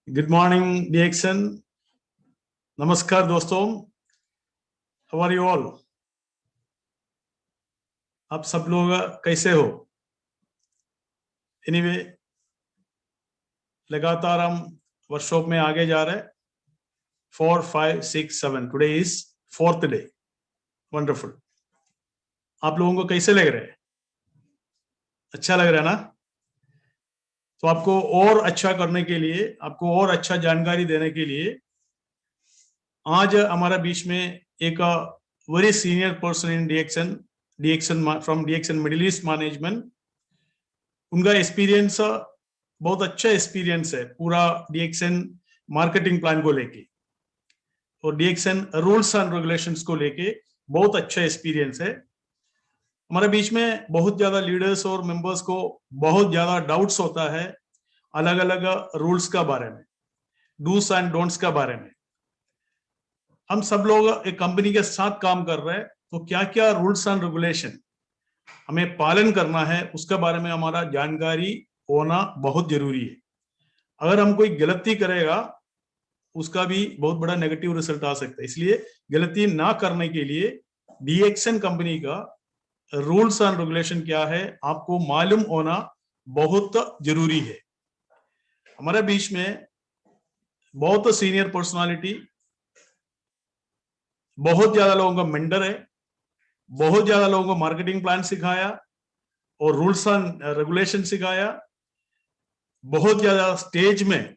Good morning, DXN. नमस्कार दोस्तों. How are you all? आप सब लोग कैसे हो? Anyway, लगातार हम वर्कशॉप में आगे जा रहे हैं. 4, 5, 6, 7. Today is 4th day. Wonderful. आप लोगों को कैसे लग रहा है? अच्छा लग रहा है ना? तो आपको और अच्छा करने के लिए, आपको और अच्छा जानकारी देने के लिए आज हमारा बीच में एक very senior person in DXN from DXN Middle east management. उनका एक्सपीरियंस बहुत अच्छा एक्सपीरियंस है पूरा DXN मार्केटिंग प्लान को लेके और DXN रूल्स एंड रेगुलेशंस को लेके बहुत अच्छा एक्सपीरियंस है. हमारे बीच में बहुत ज्यादा लीडर्स और मेंबर्स को बहुत ज्यादा डाउट्स होता है अलग अलग रूल्स का बारे में, डूस एंड डोंट्स का बारे में. हम सब लोग एक कंपनी के साथ काम कर रहे हैं, तो क्या क्या रूल्स एंड रेगुलेशन हमें पालन करना है उसके बारे में हमारा जानकारी होना बहुत जरूरी है. अगर हम कोई गलती करेगा उसका भी बहुत बड़ा नेगेटिव रिजल्ट आ सकता है. इसलिए गलती ना करने के लिए DXN कंपनी का रूल्स एंड रेगुलेशन क्या है आपको मालूम होना बहुत जरूरी है. हमारे बीच में बहुत सीनियर पर्सनालिटी, बहुत ज्यादा लोगों का मेंटर है, बहुत ज्यादा लोगों को मार्केटिंग प्लान सिखाया और रूल्स एंड रेगुलेशन सिखाया, बहुत ज्यादा स्टेज में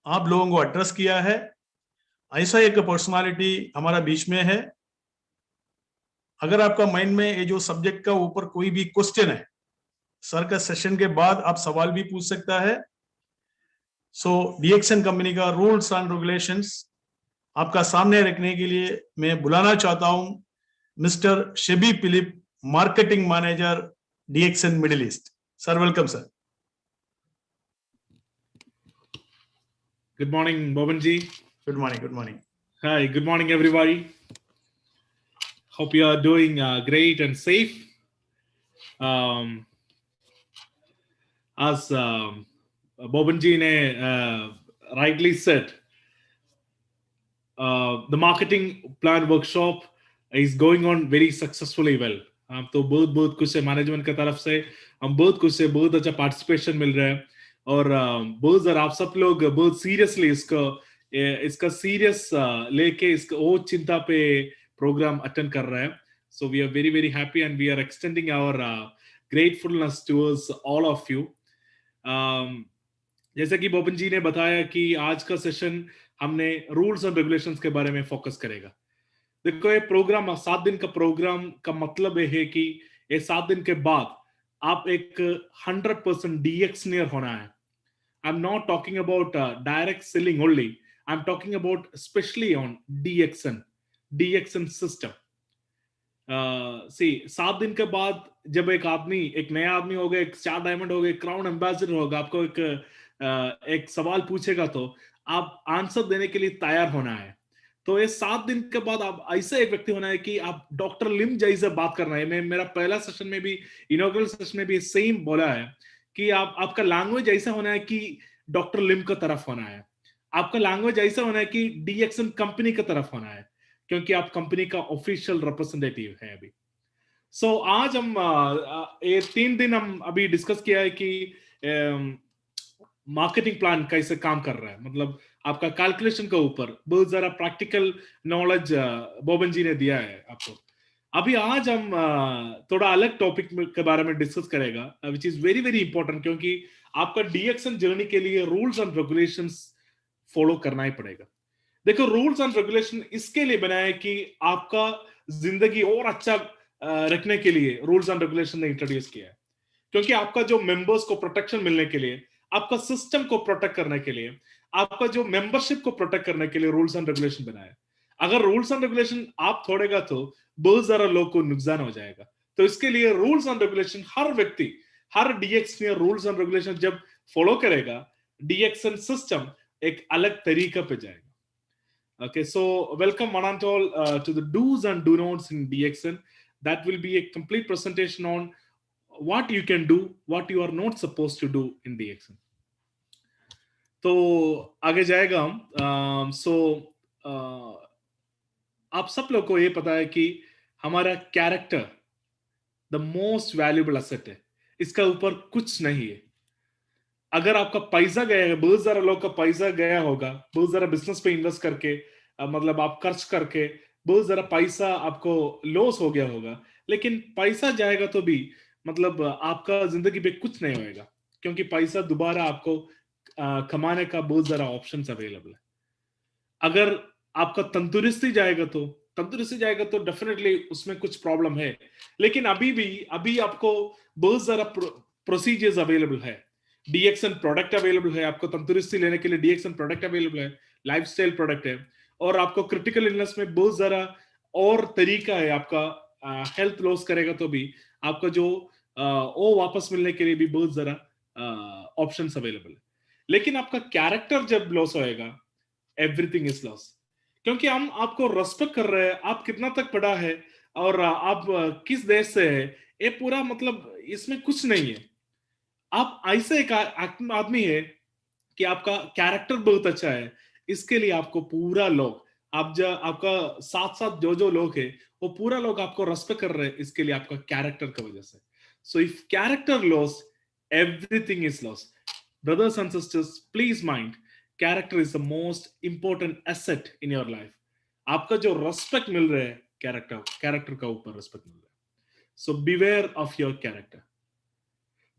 आप लोगों को एड्रेस किया है. ऐसा एक पर्सनालिटी हमारा बीच में है. अगर आपका माइंड में ये जो सब्जेक्ट का ऊपर कोई भी क्वेश्चन है, सर का सेशन के बाद आप सवाल भी पूछ सकता है. सो DXN कंपनी का रूल्स एंड रेगुलेशंस आपका सामने रखने के लिए मैं बुलाना चाहता हूं mister Shebi Philip, marketing manager DXN Middle East. Sir welcome sir. Good morning, Bobanji. Good morning. Good morning. Hi, good morning, everybody. Hope you are doing great and safe. As Bobanji ne rightly said, the marketing plan workshop is going on very successfully well. हम तो बहुत कुछ से management की तरफ से हम बहुत अच्छा पार्टिसिपेशन मिल रहा है और बहुत ज़रा आप सब लोग बहुत सीरियसली इसका सीरियस लेके इसका वो चिंता पे प्रोग्राम अटेंड कर रहे हैं. So we are very happy and we are extending our gratefulness towards all of you. जैसे कि बोबन जी ने बताया कि आज का सेशन हमने रूल्स एंड रेगुलेशंस के बारे में फोकस करेगा. देखो, ये प्रोग्राम 7 दिन का प्रोग्राम का मतलब ये है कि ये 7 दिन के बाद आप एक 100% DXNer होना है. I am not talking about direct selling only, I am talking about specially on DXN system. सी 7 दिन के बाद जब एक नया आदमी होगा, एक स्टार डायमंड होगा, एक क्राउन एम्बेसडर होगा, आपको एक सवाल पूछेगा तो आप आंसर देने के लिए तैयार होना है. तो ये 7 दिन के बाद आप ऐसे एक व्यक्ति होना है कि आप डॉक्टर लिम जैसे बात करना है. मैं मेरा पहला सेशन में भी, इनॉग्रल सेशन में भी सेम बोला है कि आपका लैंग्वेज ऐसा होना है कि डॉक्टर लिम का तरफ होना है. आपका लैंग्वेज ऐसा होना है कि DXN कंपनी की तरफ होना है, क्योंकि आप कंपनी का ऑफिशियल रिप्रेजेंटेटिव है अभी. सो आज हम ये 3 दिन हम अभी डिस्कस किया है कि मार्केटिंग प्लान कैसे काम कर रहा है, मतलब आपका कैलकुलेशन के ऊपर बहुत जरा प्रैक्टिकल नॉलेज बोबन जी ने दिया है आपको. अभी आज हम थोड़ा अलग टॉपिक के बारे में डिस्कस करेगा, विच इज वेरी इंपॉर्टेंट, क्योंकि आपका DXN जर्नी के लिए रूल्स एंड रेगुलेशंस फॉलो करना ही पड़ेगा. देखो, रूल्स एंड रेगुलेशन इसके लिए बनाया है कि आपका जिंदगी और अच्छा रखने के लिए रूल्स एंड रेगुलेशन ने इंट्रोड्यूस किया है, क्योंकि आपका जो मेंबर्स को प्रोटेक्शन मिलने के लिए, आपका सिस्टम को प्रोटेक्ट करने के लिए, आपका जो मेंबरशिप को प्रोटेक्ट करने के लिए रूल्स एंड रेगुलेशन बनाया. अगर रूल्स एंड रेगुलेशन आप छोड़ेगा तो बहुत सारा लोग को नुकसान हो जाएगा. तो इसके लिए रूल्स एंड रेगुलेशन हर व्यक्ति, हर DXN रूल्स एंड रेगुलेशन जब फॉलो करेगा, DXN सिस्टम एक अलग तरीका पे जाएगा. Okay, so welcome one and all to the do's and do nots in DXN. That will be a complete presentation on what you can do, what you are not supposed to do in DXN. तो आगे जाएगा हम। आप सब लोग को ये पता है कि हमारा character the most valuable asset है, इसका ऊपर कुछ नहीं है। अगर आपका पैसा गया है, बहुत सारे लोग का पैसा गया होगा, बहुत सारा बिजनेस पे इन्वेस्ट करके, मतलब आप खर्च करके बहुत सारा पैसा आपको लॉस हो गया होगा, लेकिन पैसा जाएगा तो भी मतलब आपका जिंदगी पे कुछ नहीं होएगा, क्योंकि पैसा दोबारा आपको कमाने का बहुत सारा ऑप्शंस अवेलेबल है। अगर आपका तंदुरुस्ती जाएगा तो डेफिनेटली उसमें कुछ प्रॉब्लम है, लेकिन अभी आपको बहुत सारा प्रोसीजर्स अवेलेबल है। डीएक्सन प्रोडक्ट अवेलेबल है, आपको तंदुरुस्ती लेने के लिए डीएक्सन प्रोडक्ट अवेलेबल है, लाइफस्टाइल प्रोडक्ट है, और आपको क्रिटिकल इलनेस में बहुत सारा और तरीका है। आपका हेल्थ लॉस करेगा तो भी आपका जो वो वापस मिलने के लिए भी बहुत सारा ऑप्शंस अवेलेबल है। लेकिन आपका कैरेक्टर जब लॉस होएगा, एवरीथिंग इज लॉस, क्योंकि हम आपको रेस्पेक्ट कर रहे हैं, आप कितना तक पढ़ा है और आप किस देश से है, ये पूरा मतलब इसमें कुछ नहीं है। आप ऐसे एक आदमी है कि आपका कैरेक्टर बहुत अच्छा है, इसके लिए आपको पूरा लोग, आप जो आपका साथ साथ जो जो लोग है वो पूरा लोग आपको रेस्पेक्ट कर रहे हैं, इसके लिए आपका कैरेक्टर की वजह से। So if character loss, everything is loss. brothers and sisters, please mind, character is the most important asset in your life. आपका जो रेस्पेक्ट मिल रहा है कैरेक्टर का ऊपर रेस्पेक्ट मिल रहा है। सो बिवेयर ऑफ योर कैरेक्टर।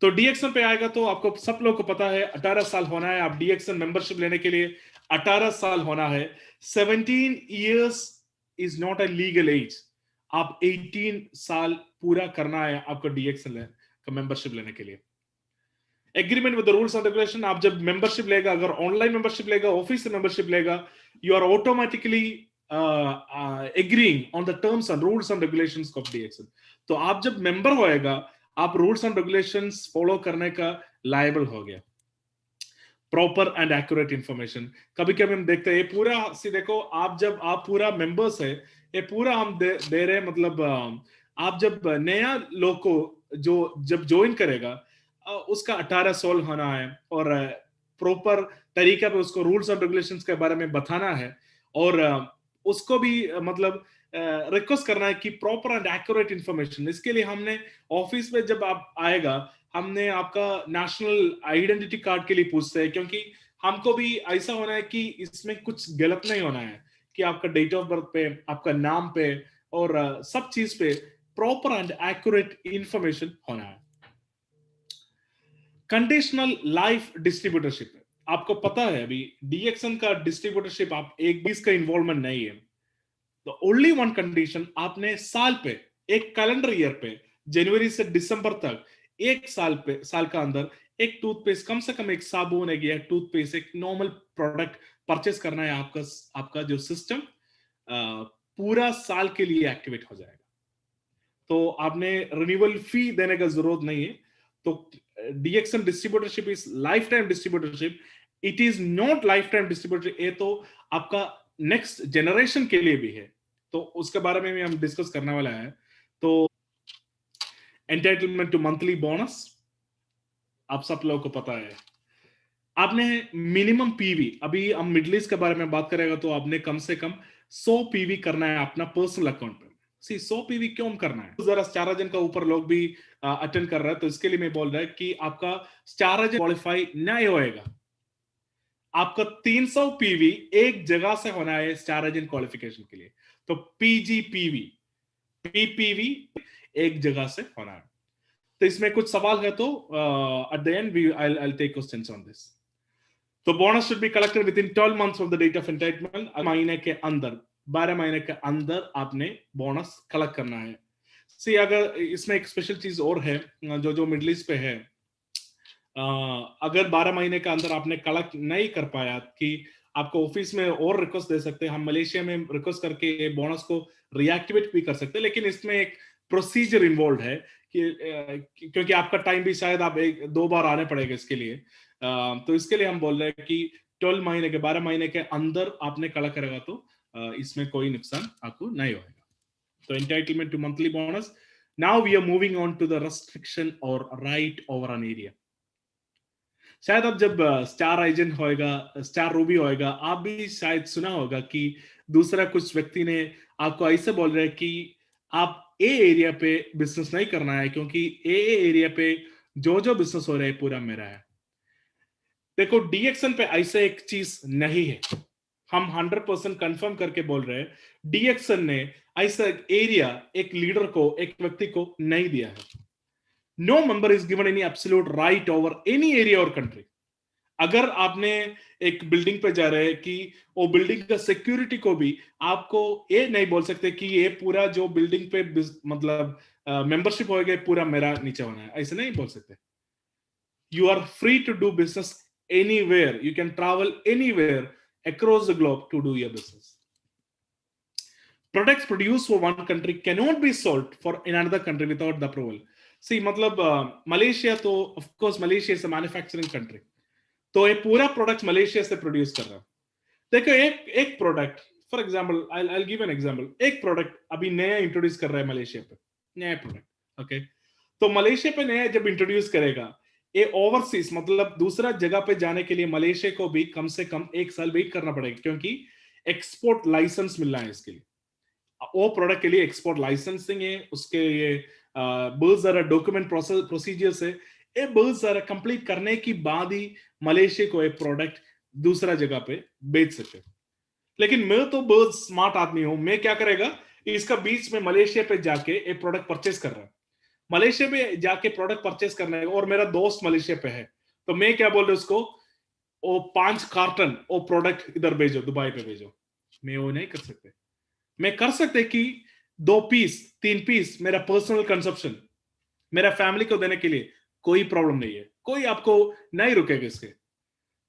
तो डीएक्सन पे आएगा तो आपको सब लोग को पता है 18 साल होना है, आप डीएक्सन मेंबरशिप लेने के लिए 18 साल होना है। 17 years is not a legal age, आप 18 साल पूरा करना है आपको डीएक्सन का मेंबरशिप लेने के लिए। Agreement with the rules and regulation, आप जब मेंबरशिप लेगा, अगर ऑनलाइन मेंबरशिप लेगा, ऑफिस से मेंबरशिप लेगा, you are automatically agreeing on the terms and rules and regulations of DXN. तो आप जब मेंबर होएगा, आप रूल्स एंड रेगुलेशंस फॉलो करने का लायबल हो गया। प्रॉपर एंड एक्यूरेट इंफॉर्मेशन, कभी कभी हम देखते हैं ये पूरा सी देखो, आप जब आप पूरा मेंबर्स है, ये पूरा हम दे रहे हैं, मतलब आप जब नया लोग को जो जब ज्वाइन करेगा, उसका 18 साल होना है, और प्रॉपर तरीका पे उसको रूल्स एंड रेगुलेशंस के बारे में बताना है, और उसको भी मतलब रिक्वेस्ट करना है कि प्रॉपर एंड एक्यूरेट इंफॉर्मेशन। इसके लिए हमने ऑफिस में जब आप आएगा, हमने आपका नेशनल आइडेंटिटी कार्ड के लिए पूछते हैं, क्योंकि हमको भी ऐसा होना है कि इसमें कुछ गलत नहीं होना है, कि आपका डेट ऑफ बर्थ पे, आपका नाम पे और सब चीज पे प्रॉपर एंड एक्यूरेट इंफॉर्मेशन होना है। कंडीशनल लाइफ डिस्ट्रीब्यूटरशिप, आपको पता है अभी डीएक्सन का डिस्ट्रीब्यूटरशिप आप एक भी इसका इन्वॉल्वमेंट नहीं है। तो ओनली वन कंडीशन, आपने साल पे, एक कैलेंडर ईयर पे, जनवरी से दिसंबर तक, एक साल का अंदर एक टूथपेस्ट, कम से कम एक साबुन, एक टूथपेस्ट, एक नॉर्मल प्रोडक्ट परचेस करना है। आपका जो सिस्टम पूरा साल के लिए एक्टिवेट हो जाएगा। तो आपने रिन्यूअल फी देने का जरूरत नहीं है। तो DXN distributorship is life time distributorship, it is not life time distributorship, ये तो आपका नेक्स्ट जनरेशन के लिए भी है। तो उसके बारे में भी हम डिस्कस करने वाला है। तो एंटाइटलमेंट टू मंथली बोनस, आप सब लोगों को पता है। आपने मिनिमम पीवी, अभी हम मिडिल ईस्ट के बारे में बात करेगा, तो आपने कम से कम 100 पीवी करना है अपना पर्सनल अकाउंट पे। 100 पीवी क्यों करना है? जरा स्टाराजन का ऊपर लोग भी अटेंड कर रहा है, तो इसके लिए मैं बोल रहा है कि आपका स्टाराजन क्वालिफाई नहीं होएगा। आपका 300 पीवी एक जगह से होना है स्टाराजन क्वालिफिकेशन के लिए। तो पीजीपीवी, पीपीवी एक जगह से होना है। तो इसमें कुछ सवाल है, तो at the end I'll take questions on this. तो bonus should be collected within 12 months of the date of entitlement, महीने के अंदर, 12 महीने के अंदर आपने बोनस कलेक्ट करना है। सी अगर इसमें एक स्पेशल चीज और है, जो मिडिल ईस्ट पे है, अगर 12 महीने के अंदर आपने कलेक्ट नहीं कर पाया, कि आपको ऑफिस में और रिक्वेस्ट दे सकते हैं, हम मलेशिया में रिक्वेस्ट करके बोनस को रिएक्टिवेट भी कर सकते हैं, लेकिन इसमें एक प्रोसीजर इन्वॉल्व है, कि क्योंकि आपका टाइम भी शायद आप 1-2 बार आने पड़ेगा इसके लिए। तो इसके लिए हम बोल रहे हैं कि 12 महीने के अंदर आपने कलेक्ट करेगा, तो इसमें कोई नुकसान आपको नहीं होगा। तो entitlement to monthly bonus. Now we are moving on to the restriction और राइट ओवर एन एरिया। शायद अब जब स्टार एजेंट होएगा, स्टार रूबी होएगा, आप भी शायद सुना होगा कि दूसरा कुछ व्यक्ति ने आपको ऐसे बोल रहे हैं कि आप ए एरिया पे बिजनेस नहीं करना है, क्योंकि ए एरिया पे जो जो बिजनेस हो रहा है पूरा मेरा है। देखो डीएक्सन पे ऐसे एक चीज नहीं है, हम 100% कंफर्म करके बोल रहे हैं, डीएक्सन ने ऐसा एरिया एक लीडर को, एक व्यक्ति को नहीं दिया है। No member is given any absolute right over any area or country. अगर आपने एक बिल्डिंग पे जा रहे हैं कि वो बिल्डिंग का सिक्योरिटी को भी आपको ये नहीं बोल सकते कि ये पूरा जो बिल्डिंग पे मतलब मेंबरशिप होएगा पूरा मेरा नीचे होना है, ऐसे नहीं बोल सकते। You are free to do business anywhere. You can travel anywhere across the globe to do your business. Products produced for one country cannot be sold for in another country without the approval. See, मतलब Malaysia तो of course Malaysia is a manufacturing country. तो ये पूरा product Malaysia से produce कर रहा है। देखो एक product, for example I'll give an example. एक प्रोडक्ट अभी नया इंट्रोड्यूस कर रहा है मलेशिया पे, नया प्रोडक्ट, ओके। तो मलेशिया पे नया जब इंट्रोड्यूस करेगा, ये ओवरसीज मतलब दूसरा जगह पे जाने के लिए मलेशिया को भी कम से कम 1 साल वेट करना पड़ेगा, क्योंकि एक्सपोर्ट लाइसेंस मिलना है इसके लिए। वो प्रोडक्ट के लिए एक्सपोर्ट लाइसेंसिंग है, उसके ये बहुत सारा डॉक्यूमेंट प्रोसीजर्स है, ये बहुत सारा कंप्लीट करने के बाद ही मलेशिया को एक प्रोडक्ट दूसरा जगह पे बेच सकते। लेकिन मैं तो बहुत स्मार्ट आदमी हूं, मैं क्या करेगा, इसका बीच में मलेशिया पे जाके एक प्रोडक्ट परचेस कर रहा है, मलेशिया में जाके प्रोडक्ट परचेस करने, और मेरा दोस्त मलेशिया पे है, तो मैं क्या बोल रहा हूँ उसको, वो 5 कार्टन वो प्रोडक्ट इधर भेजो, दुबई पे भेजो। मैं वो नहीं कर सकते। मैं कर सकते कि 2 पीस 3 पीस मेरा पर्सनल कंजप्शन, मेरा फैमिली को देने के लिए, कोई प्रॉब्लम नहीं है, कोई आपको नहीं रुकेगा इसके।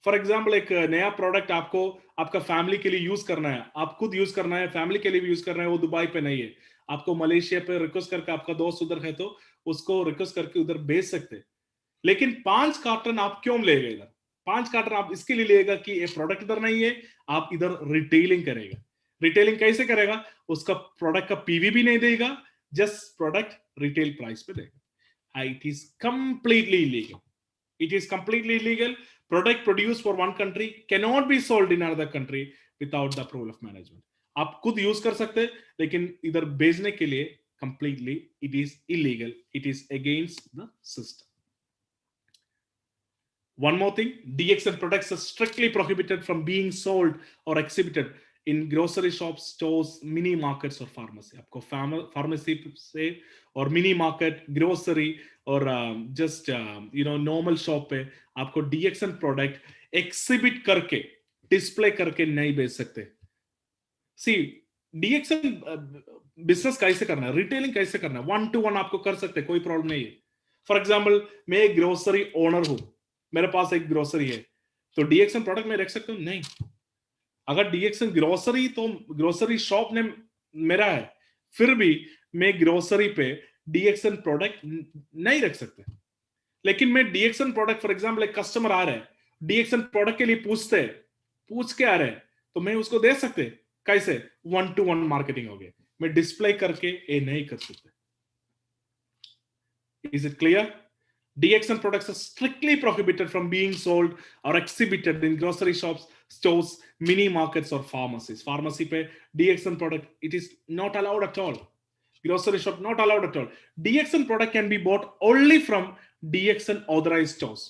फॉर एग्जाम्पल एक नया प्रोडक्ट आपको आपका फैमिली के लिए यूज करना है, आप खुद यूज करना है, फैमिली के लिए भी यूज करना है, वो दुबई पे नहीं है, आपको मलेशिया पे रिक्वेस्ट करके, आपका दोस्त उधर है तो उसको रिक्वेस्ट करके उधर भेज सकते। लेकिन 5 कार्टन आप क्यों लेगा इधर? 5 कार्टन आप इसके लिए लेगा कि ये प्रोडक्ट इधर नहीं है, आप इधर रिटेलिंग करेगा। रिटेलिंग कैसे करेगा? उसका प्रोडक्ट का पीवी भी नहीं देगा, जस्ट प्रोडक्ट रिटेल प्राइस पे देगा। It is completely illegal. It is completely illegal. Product produced for one country cannot be sold in another country without the approval of management. आप खुद यूज कर सकते, लेकिन इधर बेचने के लिए completely it is illegal. It is against the system. One more thing, DXN products are strictly prohibited from being sold or exhibited in grocery shops, stores, mini markets or pharmacy. आपको pharmacy से और mini market, grocery और just normal shop पे आपको DXN product exhibit करके, display करके नहीं बेच सकते। See, DXN business कैसे करना है, retailing कैसे करना है, 1-to-1 आपको कर सकते, कोई प्रॉब्लम नहीं है। फॉर एग्जाम्पल मैं एक ग्रोसरी ओनर हूं, मेरे पास एक ग्रोसरी है, तो डीएक्सन प्रोडक्ट में रख सकता हूं? नहीं। अगर डीएक्सन ग्रोसरी तो ग्रोसरी शॉप ने मेरा है, फिर भी मैं ग्रोसरी पे डीएक्सन प्रोडक्ट नहीं रख सकते। लेकिन मैं डीएक्सन प्रोडक्ट, फॉर एग्जाम्पल एक कस्टमर आ रहा है, डीएक्सन प्रोडक्ट के लिए पूछ के आ रहे हैं, तो मैं उसको दे सकते। कैसे? 1-to-1 मार्केटिंग हो गया, मैं डिस्प्ले करके ये नहीं कर सकते। Is it clear? DXN products are strictly prohibited from being sold or exhibited in grocery shops, stores, mini markets or pharmacies. Pharmacy pe DXN product, it is not allowed at all. Grocery shop, not allowed at all. DXN product can be bought only from DXN authorized stores.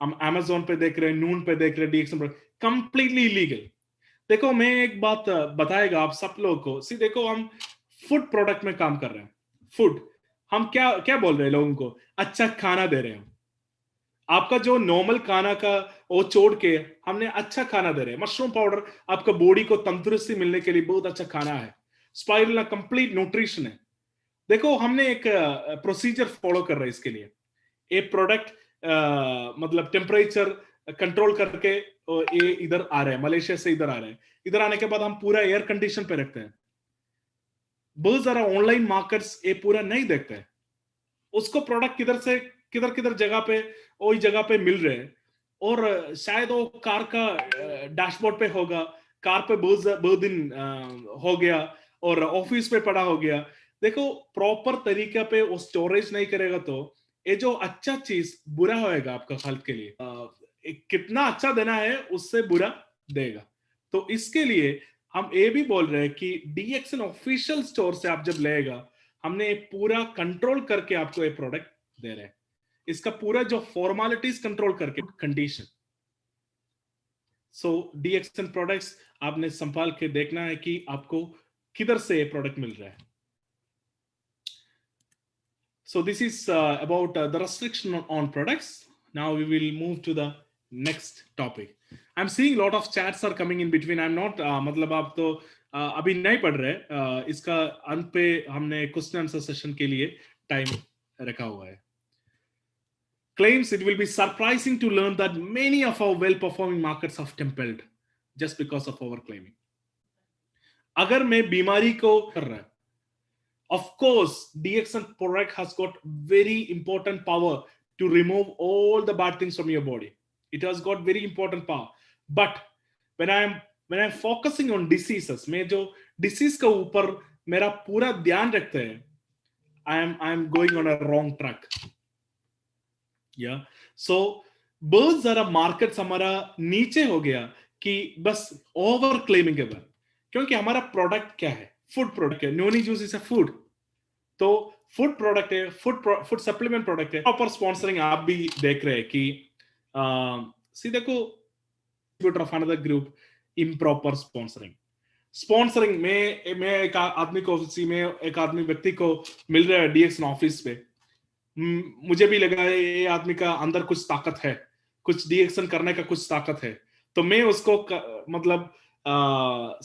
हम Amazon पे देख रहे हैं, नून पे देख रहे हैं, DXN product completely illegal. देखो मैं एक बात बताएगा आप सब लोगों को। सी देखो, हम फूड प्रोडक्ट में काम कर रहे हैं, फूड, हम क्या क्या बोल रहे हैं लोगों को? अच्छा खाना दे रहे हैं। आपका जो नॉर्मल खाना का वो छोड़ के हमने अच्छा खाना दे रहे हैं। मशरूम पाउडर आपका बॉडी को तंदुरुस्ती मिलने के लिए बहुत अच्छा खाना है। स्पाइरुलिना कंप्लीट न्यूट्रिशन है। देखो हमने एक प्रोसीजर फॉलो कर रहे हैं इसके लिए। एक प्रोडक्ट मतलब टेम्परेचर कंट्रोल करके ये इधर आ रहे हैं, मलेशिया से इधर आ रहे हैं। इधर आने के बाद हम पूरा एयर कंडीशन पे रखते हैं। बहुत सारा ऑनलाइन मार्केट्स ये पूरा नहीं देखते हैं, उसको प्रोडक्ट किधर से किधर जगह पे वही जगह पे मिल रहे हैं, और शायद वो कार का डैशबोर्ड पे होगा, कार पे बहुत दिन हो गया और ऑफिस पे पड़ा हो गया। देखो प्रॉपर तरीके पे वो स्टोरेज नहीं करेगा तो ये जो अच्छा चीज बुरा होएगा आपका हेल्थ के लिए, कितना अच्छा देना है उससे बुरा देगा। तो इसके लिए हम ये भी बोल रहे हैं कि डीएक्सन ऑफिशियल स्टोर से आप जब लेगा, हमने पूरा कंट्रोल करके आपको ये प्रोडक्ट दे रहे हैं। इसका पूरा जो फॉर्मेलिटीज कंट्रोल करके कंडीशन। सो डीएक्सन प्रोडक्ट्स आपने संभाल के देखना है कि आपको किधर से ये प्रोडक्ट मिल रहा है। So this is about the restriction on products. Now we will move to the next topic. I'm seeing a lot of chats are coming in between. I'm not मतलब आप तो अभी नहीं पढ़ रहे, इसका अंत पे हमने क्वेश्चन आंसर सेशन के लिए टाइम रखा हुआ है। Claims it will be surprising to learn that many of our well-performing markets have tumbled just because of overclaiming. अगर मैं बीमारी को कर रहा है, of course, DXN product has got very important power to remove all the bad things from your body. It has got very important power. But when I'm focusing on diseases, मैं जो disease के ऊपर मेरा पूरा ध्यान रखते हैं, I am going on a wrong track. Yeah. So बहुत सारा मार्केट्स हमारा नीचे हो गया कि बस ओवर क्लेमिंग के बाद, क्योंकि हमारा प्रोडक्ट क्या है? फूड प्रोडक्ट है। Noni juice is a food, तो फूड प्रोडक्ट है, फूड सप्लीमेंट प्रोडक्ट है। प्रॉपर स्पॉन्सरिंग आप भी देख रहे हैं कि सी देखो of another group improper sponsoring में एक आदमी को एक आदमी व्यक्ति को मिल रहा है डीएक्सन ऑफिस पे, मुझे भी लगा ये आदमी का अंदर कुछ ताकत है, कुछ डीएक्सन करने का कुछ ताकत है, तो मैं उसको मतलब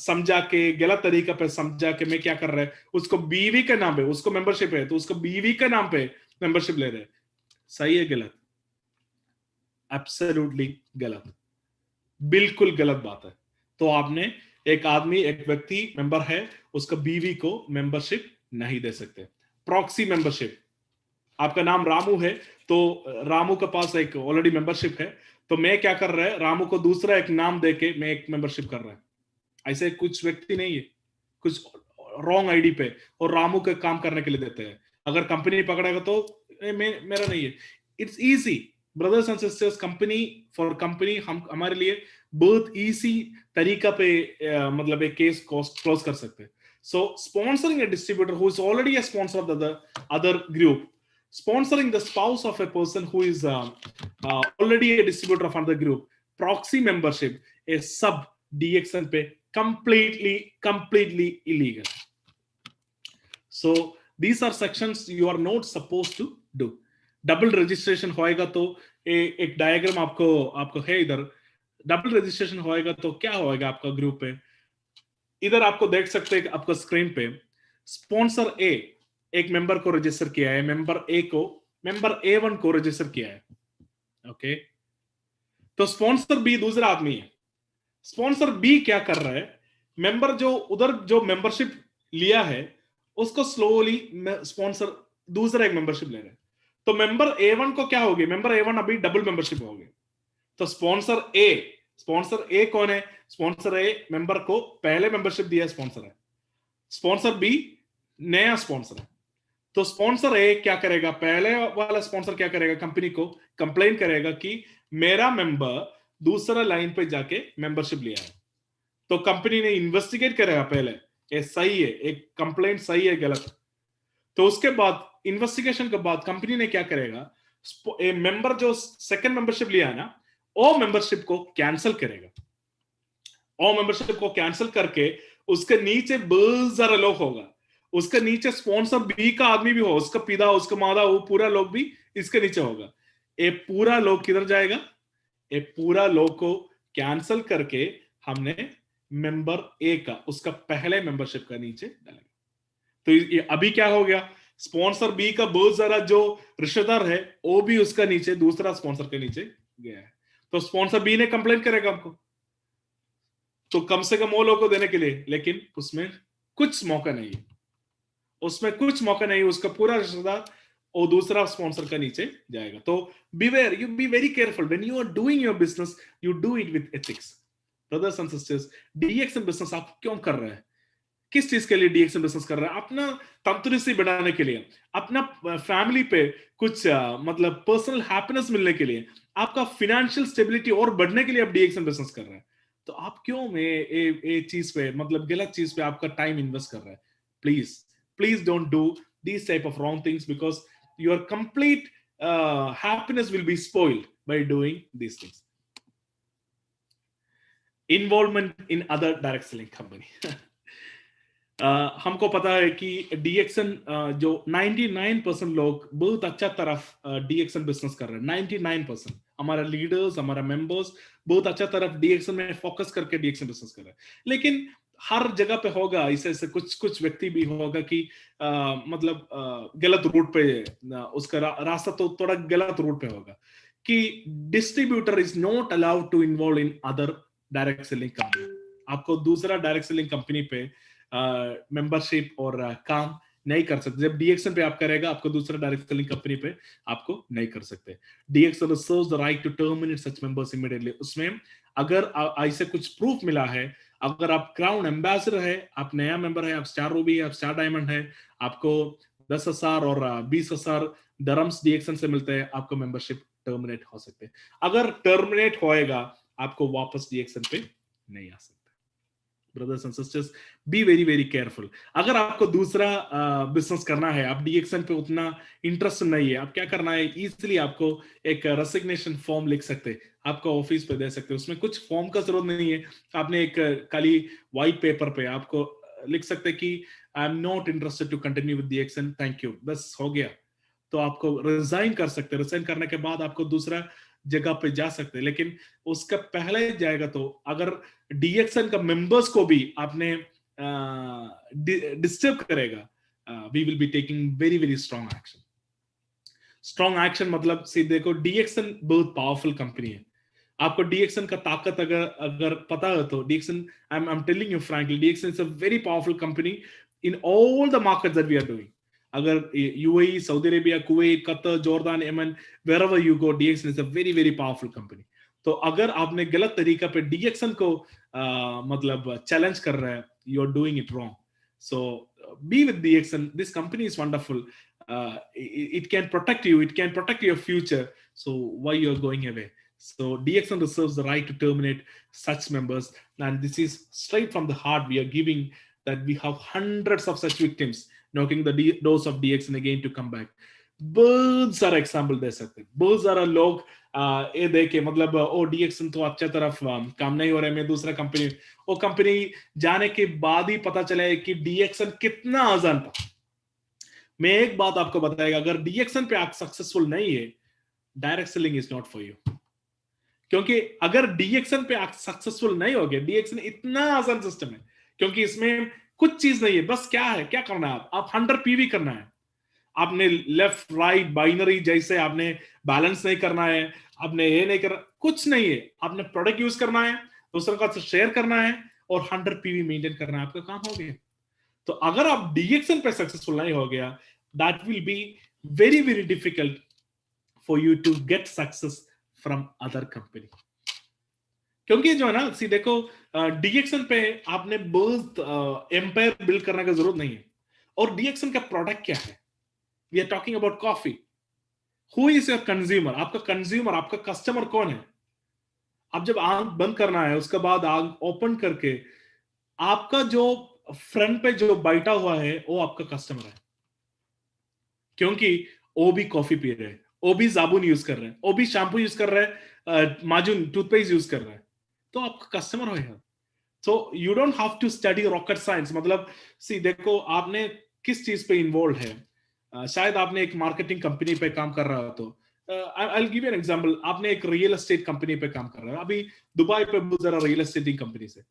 समझा के गलत तरीका पे समझा के मैं क्या कर रहा है, उसको बीवी के नाम पे, उसको मेंबरशिप है तो उसको बीवी के नाम पे मेंबरशिप ले रहे हैं। सही है गलत? एब्सोल्युटली गलत, बिल्कुल गलत बात है। तो आपने एक आदमी, एक व्यक्ति मेंबर है, उसका बीवी को मेंबरशिप नहीं दे सकते। प्रॉक्सी मेंबरशिप, आपका नाम रामू है तो रामू के पास एक ऑलरेडी मेंबरशिप है, तो मैं क्या कर रहा है, रामू को दूसरा एक नाम देके मैं एक मेंबरशिप कर रहा है। ऐसे कुछ व्यक्ति नहीं है, कुछ रॉन्ग आईडी पे और रामू के काम करने के लिए देते हैं। अगर कंपनी पकड़ेगा तो मेरा नहीं है। It's easy brothers and sisters, company for company हम हमारे लिए बहुत इजी तरीका पे मतलब एक केस क्लोज कर सकते हैं। So sponsoring a distributor who is already a sponsor of the other group, sponsoring the spouse of a person who is already a distributor of another group, proxy membership is sub DXN पे completely illegal. So these are sections you are not supposed to do. Double registration होएगा तो एक diagram आपको है इधर। Double registration होएगा तो क्या होएगा आपका ग्रुप पे, इधर आपको देख सकते हैं आपको स्क्रीन पे। स्पॉन्सर ए एक मेंबर को रजिस्टर किया है, मेंबर ए को, मेंबर A1 को रजिस्टर किया है, ओके। तो स्पॉन्सर बी दूसरा आदमी है। स्पॉन्सर बी क्या कर रहा है, मेंबर जो उधर जो मेंबरशिप लिया है उसको स्लोली स्पॉन्सर दूसरा एक मेंबरशिप ले रहे हैं। तो मेंबर A1 को क्या होगी, मेंबर A1 अभी डबल मेंबरशिप हो गई। तो स्पॉन्सर ए कौन है? स्पॉन्सर ए मेंबर को पहले मेंबरशिप दिया स्पॉन्सर है, स्पॉन्सर बी नया स्पॉन्सर है। तो स्पॉन्सर ए क्या करेगा, पहले वाला स्पॉन्सर क्या करेगा, कंपनी को कंप्लेन करेगा कि मेरा मेंबर दूसरा लाइन पे जाके मेंबरशिप लिया है। तो कंपनी ने इन्वेस्टिगेट करेगा पहले ये सही है, एक कंप्लेंट सही है गलत। तो उसके बाद इन्वेस्टिगेशन के बाद कंपनी ने क्या करेगा, मेंबर जो सेकंड मेंबरशिप लिया है ना, वो मेंबरशिप को कैंसिल करेगा। वो मेंबरशिप को कैंसिल करके उसके नीचे बहुत सारे लोग होगा, उसके नीचे स्पॉन्सर बी का आदमी भी हो, उसका पिता, उसका माता, वो पूरा लोग भी इसके नीचे होगा। ये पूरा लोग किधर जाएगा, ये पूरा लोग को कैंसिल करके हमने मेंबर ए का, उसका पहले मेंबरशिप का नीचे डालेंगे। तो ये अभी क्या हो गया, स्पॉन्सर बी का बहुत सारा जो रिश्तेदार है वो भी उसका नीचे दूसरा स्पॉन्सर के नीचे गया है। तो स्पॉन्सर बी ने कंप्लेंट करेगा हमको, तो कम से कम वो लोग को देने के लिए, लेकिन उसमें कुछ मौका नहीं है, उसमें कुछ मौका नहीं, उसका पूरा रिश्तेदार और दूसरा स्पॉन्सर का नीचे जाएगा। तो beware, you be very careful when you are doing your business, you do it with ethics. Brothers and sisters, DXN business आप क्यों कर रहे हैं? किस चीज के लिए डीएक्सन बिजनेस कर रहा है? अपना तंदुरुस्ती बढ़ाने के लिए, अपना फैमिली पे कुछ मतलब पर्सनल हैप्पीनेस मिलने के लिए, आपका फाइनेंशियल स्टेबिलिटी और बढ़ने के लिए आप डीएक्सन बिजनेस कर रहे हैं। तो आप क्यों में ये चीज पे मतलब गलत चीज पे आपका टाइम इन्वेस्ट कर रहे हैं? Please please don't do these type of wrong things, because your complete happiness will be spoiled by doing these things. Involvement in other direct selling company. हमको पता है कि डीएक्सन जो 99% लोग बहुत अच्छा तरफ डीएक्सन बिजनेस कर रहे हैं। 99% हमारा लीडर्स, हमारा मेंबर्स बहुत अच्छा तरफ डीएक्सन में फोकस करके डीएक्सन बिजनेस कर रहे हैं। लेकिन हर जगह पे होगा ऐसे कुछ व्यक्ति भी होगा कि मतलब गलत रूट पे उसका रास्ता तो थोड़ा गलत रूट पे होगा कि distributor is not allowed to involve in other direct selling company. आपको दूसरा डायरेक्ट सेलिंग कंपनी पे मेंबरशिप और काम नहीं कर सकते। जब डीएक्सन पे आप करेगा, आपको दूसरा डायरेक्ट सेलिंग कंपनी पे आपको नहीं कर सकते। DXN reserves the right to terminate such members immediately. उसमें अगर ऐसे कुछ प्रूफ मिला है, अगर आप क्राउन एम्बेसडर है, आप नया मेंबर है, आप स्टार रूबी है, आप स्टार डायमंड है, आपको 10,000 और 20,000 दरम्स डीएक्सन से मिलते हैं, आपको मेंबरशिप टर्मिनेट हो सकते हैं। अगर टर्मिनेट होएगा, आपको वापस डीएक्सन पे नहीं आ सकते। Brothers and sisters, B very very careful. अगर आपको दूसरा बिजनेस करना है, आप डीएक्सन पे उतना इंटरेस्ट नहीं है, आप क्या करना है, इजीली आपको एक रेसिग्नेशन फॉर्म लिख सकते हैं, आपको ऑफिस पे दे सकते हैं। उसमें कुछ फॉर्म का जरूरत नहीं है, आपने एक खाली व्हाइट पेपर पे आपको लिख सकते हैं कि I am not interested to continue with DXN, thank you, बस हो गया। तो आपको रिजाइन कर सकते हैं। रिजाइन करने के बाद आपको दूसरा जगह पे जा सकते हैं। लेकिन उसका पहले जाएगा तो अगर डीएक्सन का मेंबर्स को भी आपने डिस्टर्ब करेगा, we will be taking very very strong action. Strong action मतलब सीधे देखो, डीएक्सन बहुत पावरफुल कंपनी है। आपको डीएक्सन का ताकत अगर पता है तो DXN, I am telling you frankly, DXN is a very powerful company in all the markets that we are doing. अगर UAE, Saudi Arabia, Kuwait, Qatar, Jordan, Yemen, wherever you go, DXN is a very very powerful company. तो अगर आपने गलत तरीका पे डीएक्सन को मतलब challenge कर रहा है, you are doing it wrong. So be with DXN, this company is wonderful, it can protect you, it can protect your future, so why you are going away? So DXN reserves the right to terminate such members, and this is straight from the heart we are giving, that we have hundreds of such victims knocking the doors of DXN again to come back. बहुत सारा example दे सकते हैं, बहुत सारा लोग ये देखे मतलब ओ डीएक्सन तो अच्छे तरफ काम नहीं हो रहा है, मैं दूसरा कंपनी, वो कंपनी जाने के बाद ही पता चला कि डीएक्सन कितना आसान था। मैं एक बात आपको बताएगा, अगर डीएक्सन पे आप सक्सेसफुल नहीं है, direct selling is not for you. क्योंकि अगर डीएक्सन पे आप सक्सेसफुल नहीं हो गए, डीएक्सन इतना आसान सिस्टम है, क्योंकि इसमें कुछ चीज नहीं है, बस क्या है, क्या करना है, आप 100 पीवी करना है। आपने लेफ्ट राइट बाइनरी जैसे आपने बैलेंस नहीं करना है, आपने ये नहीं करना, कुछ नहीं है। आपने प्रोडक्ट यूज करना है, दूसरों का शेयर करना है और 100 पीवी मेंटेन करना है, आपका काम हो गया। तो अगर आप डीएक्सन पे सक्सेसफुल नहीं हो गया, that will be very very difficult for you to get success from other company. क्योंकि जो है ना, सी देखो, डीएक्सन पे आपने बहुत एम्पायर बिल्ड करने की जरूरत नहीं है। और डीएक्सन का प्रोडक्ट क्या है? We are talking about coffee. Who is your consumer? आपका कंज्यूमर, आपका कस्टमर कौन है? आप जब आंख बंद करना है, उसके बाद आंख ओपन करके आपका जो फ्रंट पे जो बैठा हुआ है वो आपका कस्टमर है। क्योंकि वो भी कॉफी पी रहे हैं, वो भी साबुन यूज कर रहे हैं, वो भी शैम्पू यूज कर रहे हैं, माजून टूथपेस्ट यूज कर रहे हैं, तो आपका कस्टमर होगा। So you don't have to study rocket science. मतलब सी देखो, आपने किस चीज पे इन्वॉल्व है, शायद आपने एक मार्केटिंग कंपनी पे काम कर रहा हो, तो I will give you an example, आपने एक रियल एस्टेट कंपनी पे काम कर रहा है। अभी दुबई पे बहुत सारा रियल एस्टेटिंग कंपनी से,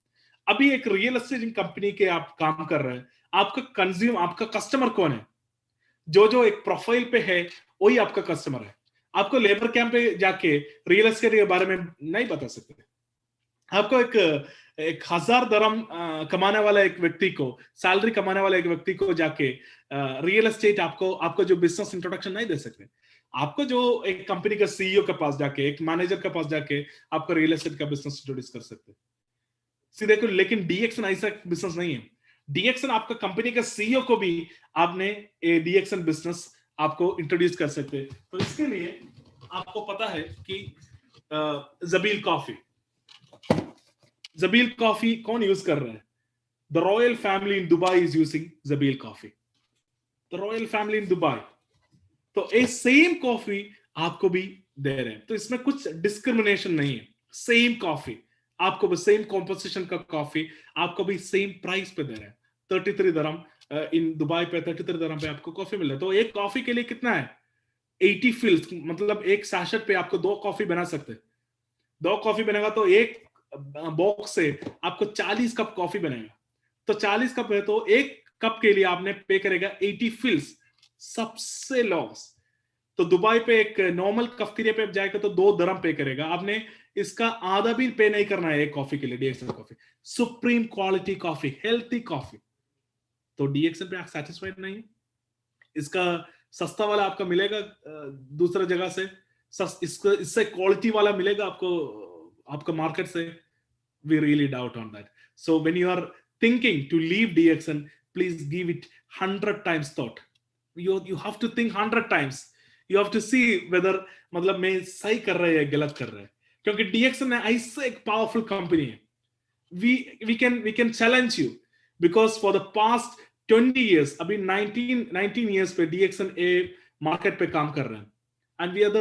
अभी एक रियल एस्टेटिंग कंपनी के आप काम कर रहे हैं, आपका कंज्यूम, आपका कस्टमर कौन है? जो एक प्रोफाइल पे है वही आपका कस्टमर है। आपको लेबर कैंप पे जाके रियल एस्टेट के बारे में नहीं बता सकते। आपको एक 1000 दरम कमाने वाला एक व्यक्ति को, सैलरी कमाने वाला एक व्यक्ति को जाके रियल एस्टेट आपको जो बिजनेस इंट्रोडक्शन नहीं दे सकते। आपको जो एक कंपनी का सीईओ के पास जाके, एक मैनेजर के पास जाके आपको रियल एस्टेट का बिजनेस इंट्रोड्यूस कर सकते। सीधे देखो, लेकिन डीएक्सन ऐसा बिजनेस नहीं है। डीएक्सन आपका कंपनी का सीईओ को भी आपने डीएक्सन बिजनेस आपको इंट्रोड्यूस कर सकते हैं। तो इसके लिए आपको पता है कि जबील कॉफी कौन यूज कर रहा है? The royal family in Dubai is using Jabeel coffee, the royal family in Dubai. तो ये सेम कॉफी आपको भी दे रहे हैं, तो इसमें कुछ डिस्क्रिमिनेशन नहीं है। सेम कॉफी आपको भी, सेम कॉम्पोजिशन का कॉफी आपको भी सेम प्राइस पे दे रहे हैं। 33 दरहम इन दुबई पे 33 दरहम पे आपको कॉफी मिल रहा है। तो एक कॉफी के लिए कितना है? 80 फिल्स, मतलब एक सैशेट पे आपको 2 कॉफी बना सकते हैं। 2 कॉफी बनेगा तो एक बॉक्स से आपको 40 कप कॉफी बनेगा। तो 40 कप है तो एक कप के लिए आपने पे करेगा 80 फिल्स, सबसे लॉस। तो दुबई पे एक नॉर्मल कफ्तीरिया पे जाएगा तो 2 दरम पे करेगा, आपने इसका आधा भी पे नहीं करना है एक कॉफी के लिए। DXN coffee supreme quality coffee, healthy coffee. तो डीएक्सन पे आप सेटिस्फाइड नहीं है? इसका सस्ता वाला आपका मिलेगा दूसरा जगह से, इससे क्वालिटी वाला मिलेगा आपको आपका मार्केट से? We really doubt on that. So when you are thinking to leave DXN, please give it 100 times thought. You have to think 100 times. You have to see whether मतलब मैं सही कर रहा है या गलत कर रहा है, क्योंकि DXN ऐसे एक पावरफुल कंपनी है। We can challenge you because for the past 20 years, अभी 19 years पे DXN ए मार्केट पे काम कर रहे हैं, and we are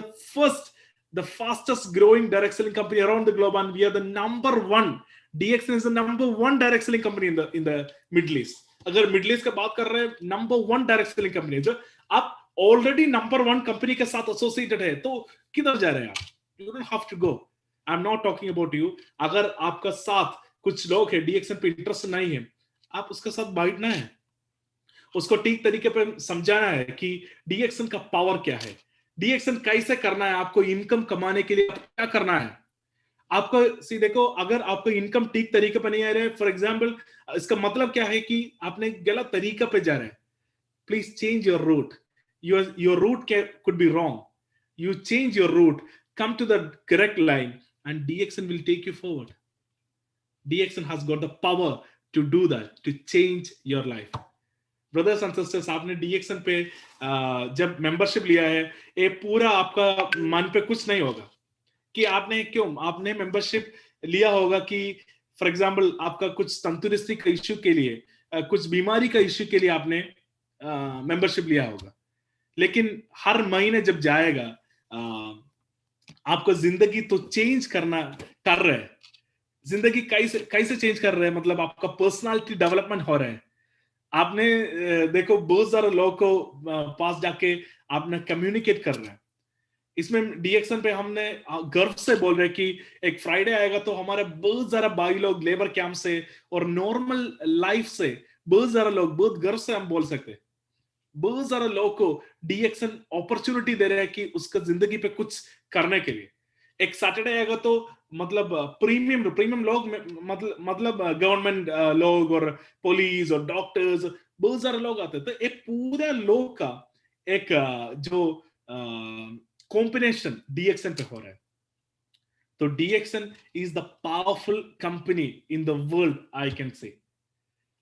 the fastest growing direct selling company around the globe, and we are the number one. DXN is the number one direct selling company in the Middle East. अगर middle east का बात कर रहे हैं, number 1 direct selling company, जो आप already number 1 company के साथ एसोसिएटेड है, तो किधर जा रहे हैं आप? You don't have to go. I am not talking about you. अगर आपका साथ कुछ लोग है डीएक्सन पे इंटरेस्ट नहीं है, आप उसके साथ बैठना है, उसको ठीक तरीके पे समझाना है कि डीएक्सन का पावर क्या है, डीएक्सन कैसे करना है, आपको इनकम कमाने के लिए क्या करना है। आपको सी देखो, अगर आपको इनकम ठीक तरीके पे नहीं आ रहा है, फॉर एग्जांपल, इसका मतलब क्या है कि आपने गलत तरीका पे जा रहे हैं। Please change your route. Your route could be wrong. You change your route, come to the correct line, and DXN will take you forward. DXN has got the power to do that, to change your life. Brothers and sisters, आपने DXN पे जब membership लिया है, ये पूरा आपका मन पे कुछ नहीं होगा कि आपने मेंबरशिप लिया होगा कि फॉर एग्जांपल आपका कुछ तंदुरुस्ती का इश्यू के लिए, कुछ बीमारी का इश्यू के लिए आपने मेंबरशिप लिया होगा। लेकिन हर महीने जब जाएगा, आपको जिंदगी तो चेंज कर रहा है। जिंदगी कैसे चेंज कर रहे हैं, मतलब आपका पर्सनालिटी डेवलपमेंट हो रहा है। आपने देखो, बहुत सारे लोगों को पास जाके आपने कम्युनिकेट कर रहे हैं। इसमें डीएक्सन पे हमने गर्व से बोल रहे कि एक फ्राइडे आएगा तो हमारे बहुत सारा भाई लोग लेबर कैंप से और नॉर्मल लाइफ से बहुत सारा लोग, बहुत गर्व से हम बोल सकते हैं, बहुत सारे लोग को डीएक्सन अपॉर्चुनिटी दे रहे हैं कि उसका जिंदगी पे कुछ करने के लिए। एक सैटरडे आएगा तो मतलब प्रीमियम लोग, मतलब गवर्नमेंट लोग और पुलिस और डॉक्टर्स, बहुत सारे लोग आते हैं। तो एक पूरा लोग का एक जो कॉम्बिनेशन डीएक्सन पे हो रहा है। तो DXN is the powerful company in the world, I can say.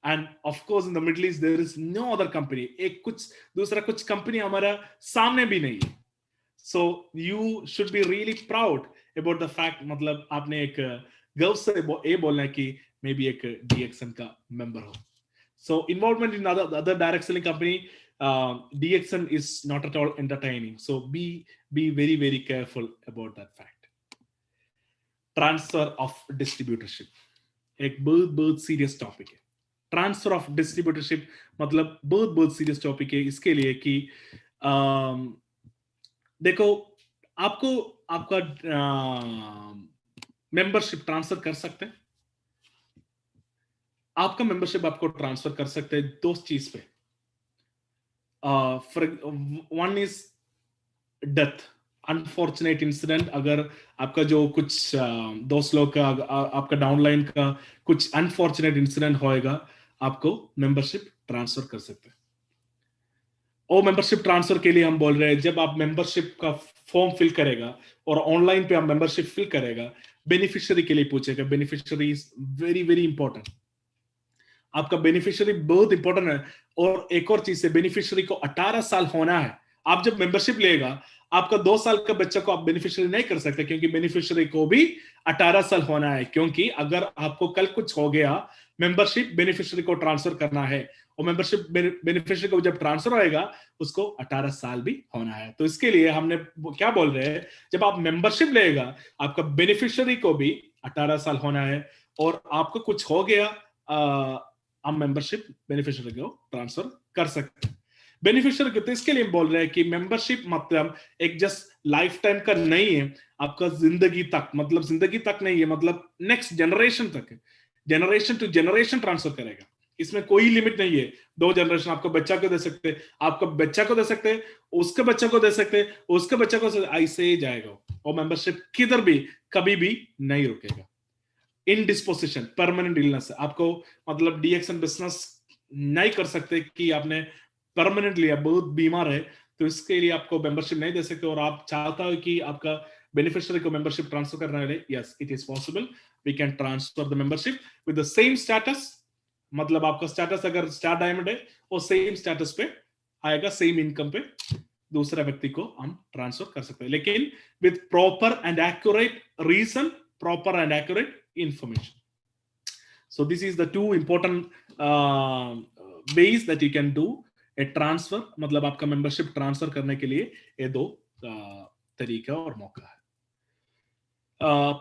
And of course in the Middle East there is no other company. एक कुछ दूसरा कुछ कंपनी हमारा सामने भी नहीं है। So you should be really proud about the fact, मतलब आपने एक गर्व से ये बोलना है कि मैं भी एक डीएक्सन का मेंबर हूं। So involvement in other direct selling company, DXN is not at all entertaining. So be very, very careful about that fact. Transfer of distributorship एक बहुत सीरियस टॉपिक है। ट्रांसफर ऑफ डिस्ट्रीब्यूटरशिप मतलब बहुत सीरियस टॉपिक है इसके लिए कि देखो, आपको आपका मेंबरशिप ट्रांसफर कर सकते हैं। आपका मेंबरशिप आपको ट्रांसफर कर सकते हैं 2 चीज पे। One is death, unfortunate incident. अगर आपका जो कुछ दोस्त लोग का, आपका डाउनलाइन का कुछ अनफॉर्चुनेट इंसिडेंट होएगा, आपको मेंबरशिप ट्रांसफर कर सकते हैं। और मेंबरशिप ट्रांसफर के लिए हम बोल रहे हैं, जब आप मेंबरशिप का फॉर्म फिल करेगा और ऑनलाइन पे आप मेंबरशिप फिल करेगा, बेनिफिशियरी के लिए पूछेगा। Beneficiary is very important. आपका बेनिफिशियरी बहुत इंपॉर्टेंट है। और एक और चीज है, बेनिफिशियरी को 18 साल होना है। आप जब मेंबरशिप लेगा, आपका 2 साल का बच्चा को आप बेनिफिशियरी नहीं कर सकते, क्योंकि बेनिफिशियरी को भी 18 साल होना है। क्योंकि अगर आपको कल कुछ हो गया, मेंबरशिप बेनिफिशियरी को ट्रांसफर करना है, और मेंबरशिप बेनिफिशियरी को जब ट्रांसफर होएगा उसको 18 साल भी होना है। तो इसके लिए हमने क्या बोल रहे हैं, जब आप मेंबरशिप लेगा, आपका बेनिफिशियरी को भी 18 साल होना है, और आपको कुछ हो गया, आप मेंबरशिप बेनिफिशियरी को ट्रांसफर कर सकते हैं। बेनिफिशियरी तो इसके लिए बोल रहे हैं कि मेंबरशिप मतलब एक जस्ट लाइफ टाइम का नहीं है, आपका जिंदगी तक, मतलब जिंदगी तक नहीं है, मतलब नेक्स्ट जनरेशन तक है, जनरेशन टू जनरेशन ट्रांसफर करेगा। इसमें कोई लिमिट नहीं है। 2 जनरेशन, आपको बच्चा को दे सकते हैं, आपको बच्चा को दे सकते हैं, उसके बच्चे को दे सकते हैं, उसके बच्चे को, ऐसे ही जाएगा। और मेंबरशिप किधर भी कभी भी नहीं रुकेगा। इन डिस्पोजिशन, परमानेंट इलनेस, आपको मतलब डीएक्सन बिजनेस नहीं कर सकते कि आपने परमानेंट लिया, बहुत बीमार है, तो इसके लिए आपको मेंबरशिप नहीं दे सकते। और आप चाहता हो कि आपका बेनिफिशियरी को मेंबरशिप ट्रांसफर करना है, yes it is possible, we can transfer the membership with the same status. मतलब आपका स्टेटस अगर स्टार डायमंड है, वो सेम स्टेटस पे आएगा, सेम इनकम पे दूसरा व्यक्ति को हम ट्रांसफर कर सकते हैं, लेकिन with proper and accurate reason, proper and accurate information. So this is the 2 important ways that you can do a transfer, मतलब आपका मेंबरशिप ट्रांसफर करने के लिए ये 2 तरीका और मौका है।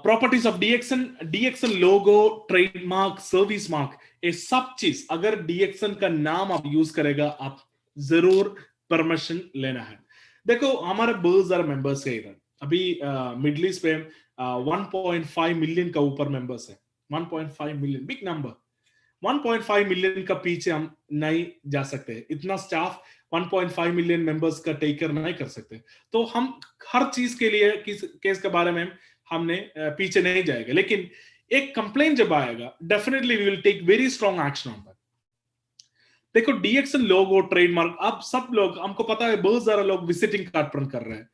Properties of DXN, DXN logo, trademark, service mark, ये सब चीज अगर डीएक्सन का नाम आप यूज करेगा, आप जरूर परमिशन लेना है। देखो हमारे बहुत सारे मेंबर्स है इधर, अभी मिडिल ईस्ट पे 1.5 मिलियन का ऊपर मेंबर्स है। 1.5 मिलियन बिग नंबर। 1.5 मिलियन का पीछे हम नहीं जा सकते, इतना स्टाफ 1.5 मिलियन मेंबर्स का टेक केयर नहीं कर सकते। तो हम हर चीज के लिए केस के बारे में हमने पीछे नहीं जाएगा, लेकिन एक कंप्लेंट जब आएगा, definitely we will take very strong action on that. देखो डीएक्सन लोगो, ट्रेडमार्क, अब सब लोग, हमको पता है बहुत सारे लोग विजिटिंग कार्ड प्रिंट कर रहे हैं।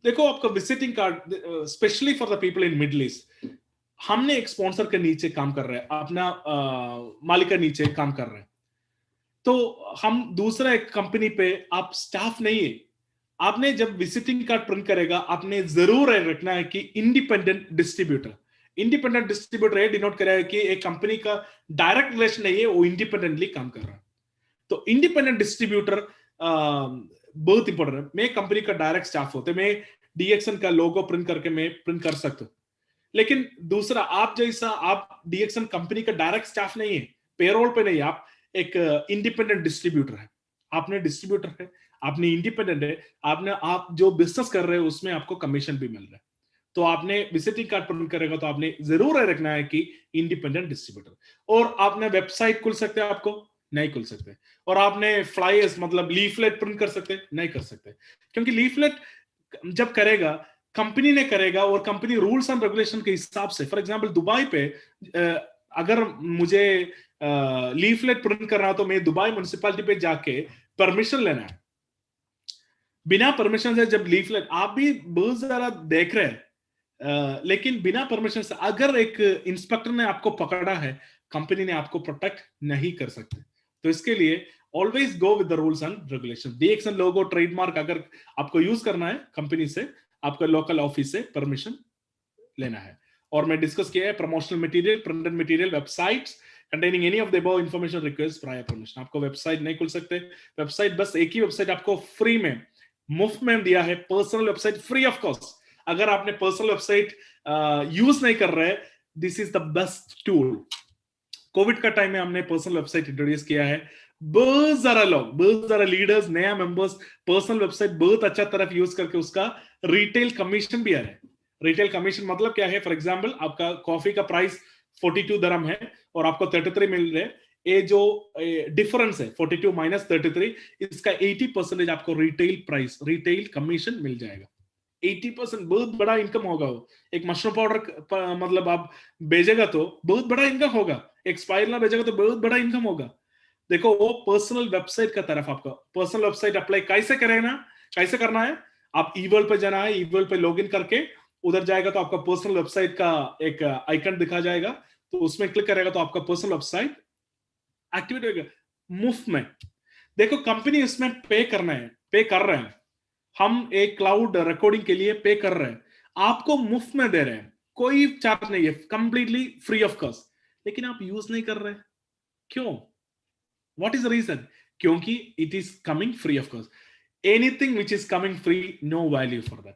देखो आपका visiting card, specially for the people in middle east, हमने एक स्पॉन्सर के नीचे काम कर रहे हैं, अपना मालिक के नीचे काम कर रहे हैं, तो हम दूसरा एक कंपनी पे आप स्टाफ नहीं है। आपने जब विजिटिंग कार्ड प्रिंट करेगा, आपने जरूर रखना है कि independent distributor. Independent distributor denote करेगा कि एक कंपनी का डायरेक्ट रिलेशन नहीं है, वो इंडिपेंडेंटली काम कर रहा है। तो इंडिपेंडेंट डिस्ट्रीब्यूटर बहुत इंपॉर्टेंट है। मैं कंपनी का डायरेक्ट स्टाफ होते, मैं डीएक्सन का लोगो प्रिंट करके मैं प्रिंट कर सकता हूं, लेकिन दूसरा आप जैसा, आप डीएक्सन कंपनी का डायरेक्ट स्टाफ नहीं है, पेरोल पे नहीं, आप एक इंडिपेंडेंट डिस्ट्रीब्यूटर है। आपने डिस्ट्रीब्यूटर है, आपने इंडिपेंडेंट है, आपने आप जो बिजनेस कर रहे हो उसमें आपको कमीशन भी मिल रहा है। तो आपने विजिटिंग कार्ड प्रिंट करेगा तो आपने जरूर रखना है कि इंडिपेंडेंट डिस्ट्रीब्यूटर। और आपने वेबसाइट खुल सकते हैं, आपको नहीं खुल सकते। और आपने फ्लायर्स मतलब लीफलेट प्रिंट कर सकते, नहीं कर सकते, क्योंकि लीफलेट जब करेगा कंपनी ने करेगा, और कंपनी रूल्स एंड रेगुलेशन के हिसाब से। फॉर एग्जांपल दुबई पे अगर मुझे लीफलेट प्रिंट करना हो तो मैं दुबई म्युनिसिपैलिटी पे जाके परमिशन लेना है। बिना परमिशन से जब लीफलेट, आप भी बहुत ज्यादा देख रहे हैं, लेकिन बिना परमिशन से अगर एक इंस्पेक्टर ने आपको पकड़ा है, कंपनी ने आपको प्रोटेक्ट नहीं कर सकते। तो इसके लिए always go with the rules and regulation. DXN logo, trademark अगर आपको यूज करना है, कंपनी से, आपका लोकल ऑफिस से परमिशन लेना है। और मैं डिस्कस किया है promotional material, printed material, websites containing any of the above information requires prior permission। आपको वेबसाइट नहीं खुल सकते। वेबसाइट बस एक ही वेबसाइट आपको फ्री में, मुफ्त में दिया है, personal website, free of cost. अगर आपने पर्सनल वेबसाइट यूज नहीं कर रहे, this is the best tool. Covid का टाइम में हमने पर्सनल वेबसाइट इंट्रोड्यूस किया है। बहुत सारा लोग, बहुत सारा लीडर्स, नया मेंबर्स पर्सनल वेबसाइट बहुत अच्छा तरफ यूज करके उसका रिटेल कमीशन भी आ रहा है। रिटेल कमीशन मतलब क्या है? फॉर एग्जांपल आपका कॉफी का प्राइस 42 दरम है और आपको 33 मिल रहे हैं। ये जो डिफरेंस है 42 माइनस 33, इसका 80% आपको रिटेल प्राइस, रिटेल कमीशन मिल जाएगा। 80% बहुत बड़ा इनकम होगा। वो एक मशरूम पाउडर मतलब आप बेचेगा तो बहुत बड़ा इनकम होगा, एक्सपायर ना बेचेगा तो बहुत बड़ा इनकम होगा। देखो वो पर्सनल वेबसाइट का तरफ आपका पर्सनल वेबसाइट अप्लाई कैसे करेगा, कैसे करना है? आप ईवर्ल्ड पे जाना है, ईवर्ल्ड पे लॉगिन करके उधर जाएगा तो आपका पर्सनल वेबसाइट का एक आइकन दिखा जाएगा, तो उसमें क्लिक करेगा तो आपका पर्सनल वेबसाइट एक्टिवेट होगा मुफ्त में। देखो कंपनी इसमें पे कर रहे हैं, हम एक क्लाउड रिकॉर्डिंग के लिए पे कर रहे हैं, आपको मुफ्त में दे रहे हैं, कोई चार्ज नहीं है, कंप्लीटली फ्री ऑफ कॉस्ट, लेकिन आप यूज नहीं कर रहे। क्यों? What is the reason? क्योंकि it is coming free of cost. Anything which is coming free, no value for that.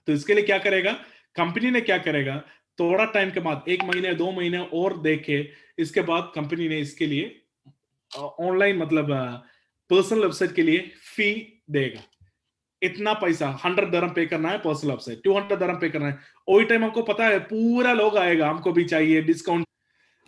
तो इसके लिए क्या करेगा कंपनी ने, क्या करेगा, थोड़ा टाइम के बाद 1 महीने 2 महीने और देखे, इसके बाद कंपनी ने इसके लिए ऑनलाइन मतलब पर्सनल वेबसाइट के लिए फी देगा। इतना पैसा 100 दरम पे करना है पर्सनल वेबसाइट, 200 दरम पे करना है। वही टाइम हमको पता है पूरा लोग आएगा, हमको भी चाहिए discount.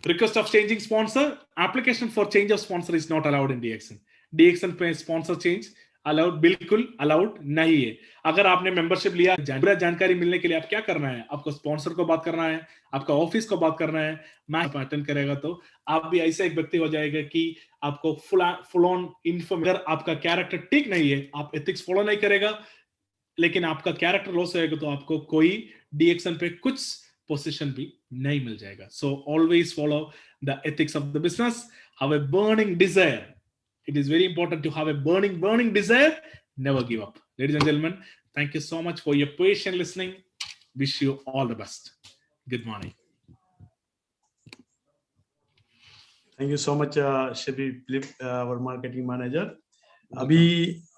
Request of changing sponsor, application for change of sponsor is not allowed in DXN. DXN पे sponsor change allowed, बिल्कुल allowed नहीं है। अगर आपने मेंबरशिप लिया, पूरा जानकारी मिलने के लिए आप क्या करना है, आपको स्पॉन्सर को बात करना है, आपका ऑफिस को बात करना है। मैच अटेंड करेगा तो आप भी ऐसा एक व्यक्ति हो जाएगा कि आपको फुल ऑन इन्फो। अगर आपका कैरेक्टर ठीक नहीं है, आप एथिक्स फॉलो नहीं करेगा, लेकिन आपका कैरेक्टर लॉस होएगा, तो आपको कोई DXN पे कुछ पोजीशन भी नहीं मिल जाएगा। So always follow the ethics of the business, have a burning desire. It is very important to have a burning desire, never give up. Ladies and gentleman, thank you so much for your patient listening. Wish you all the best. Good morning. Thank you so much Shibi Philip, our marketing manager. अभी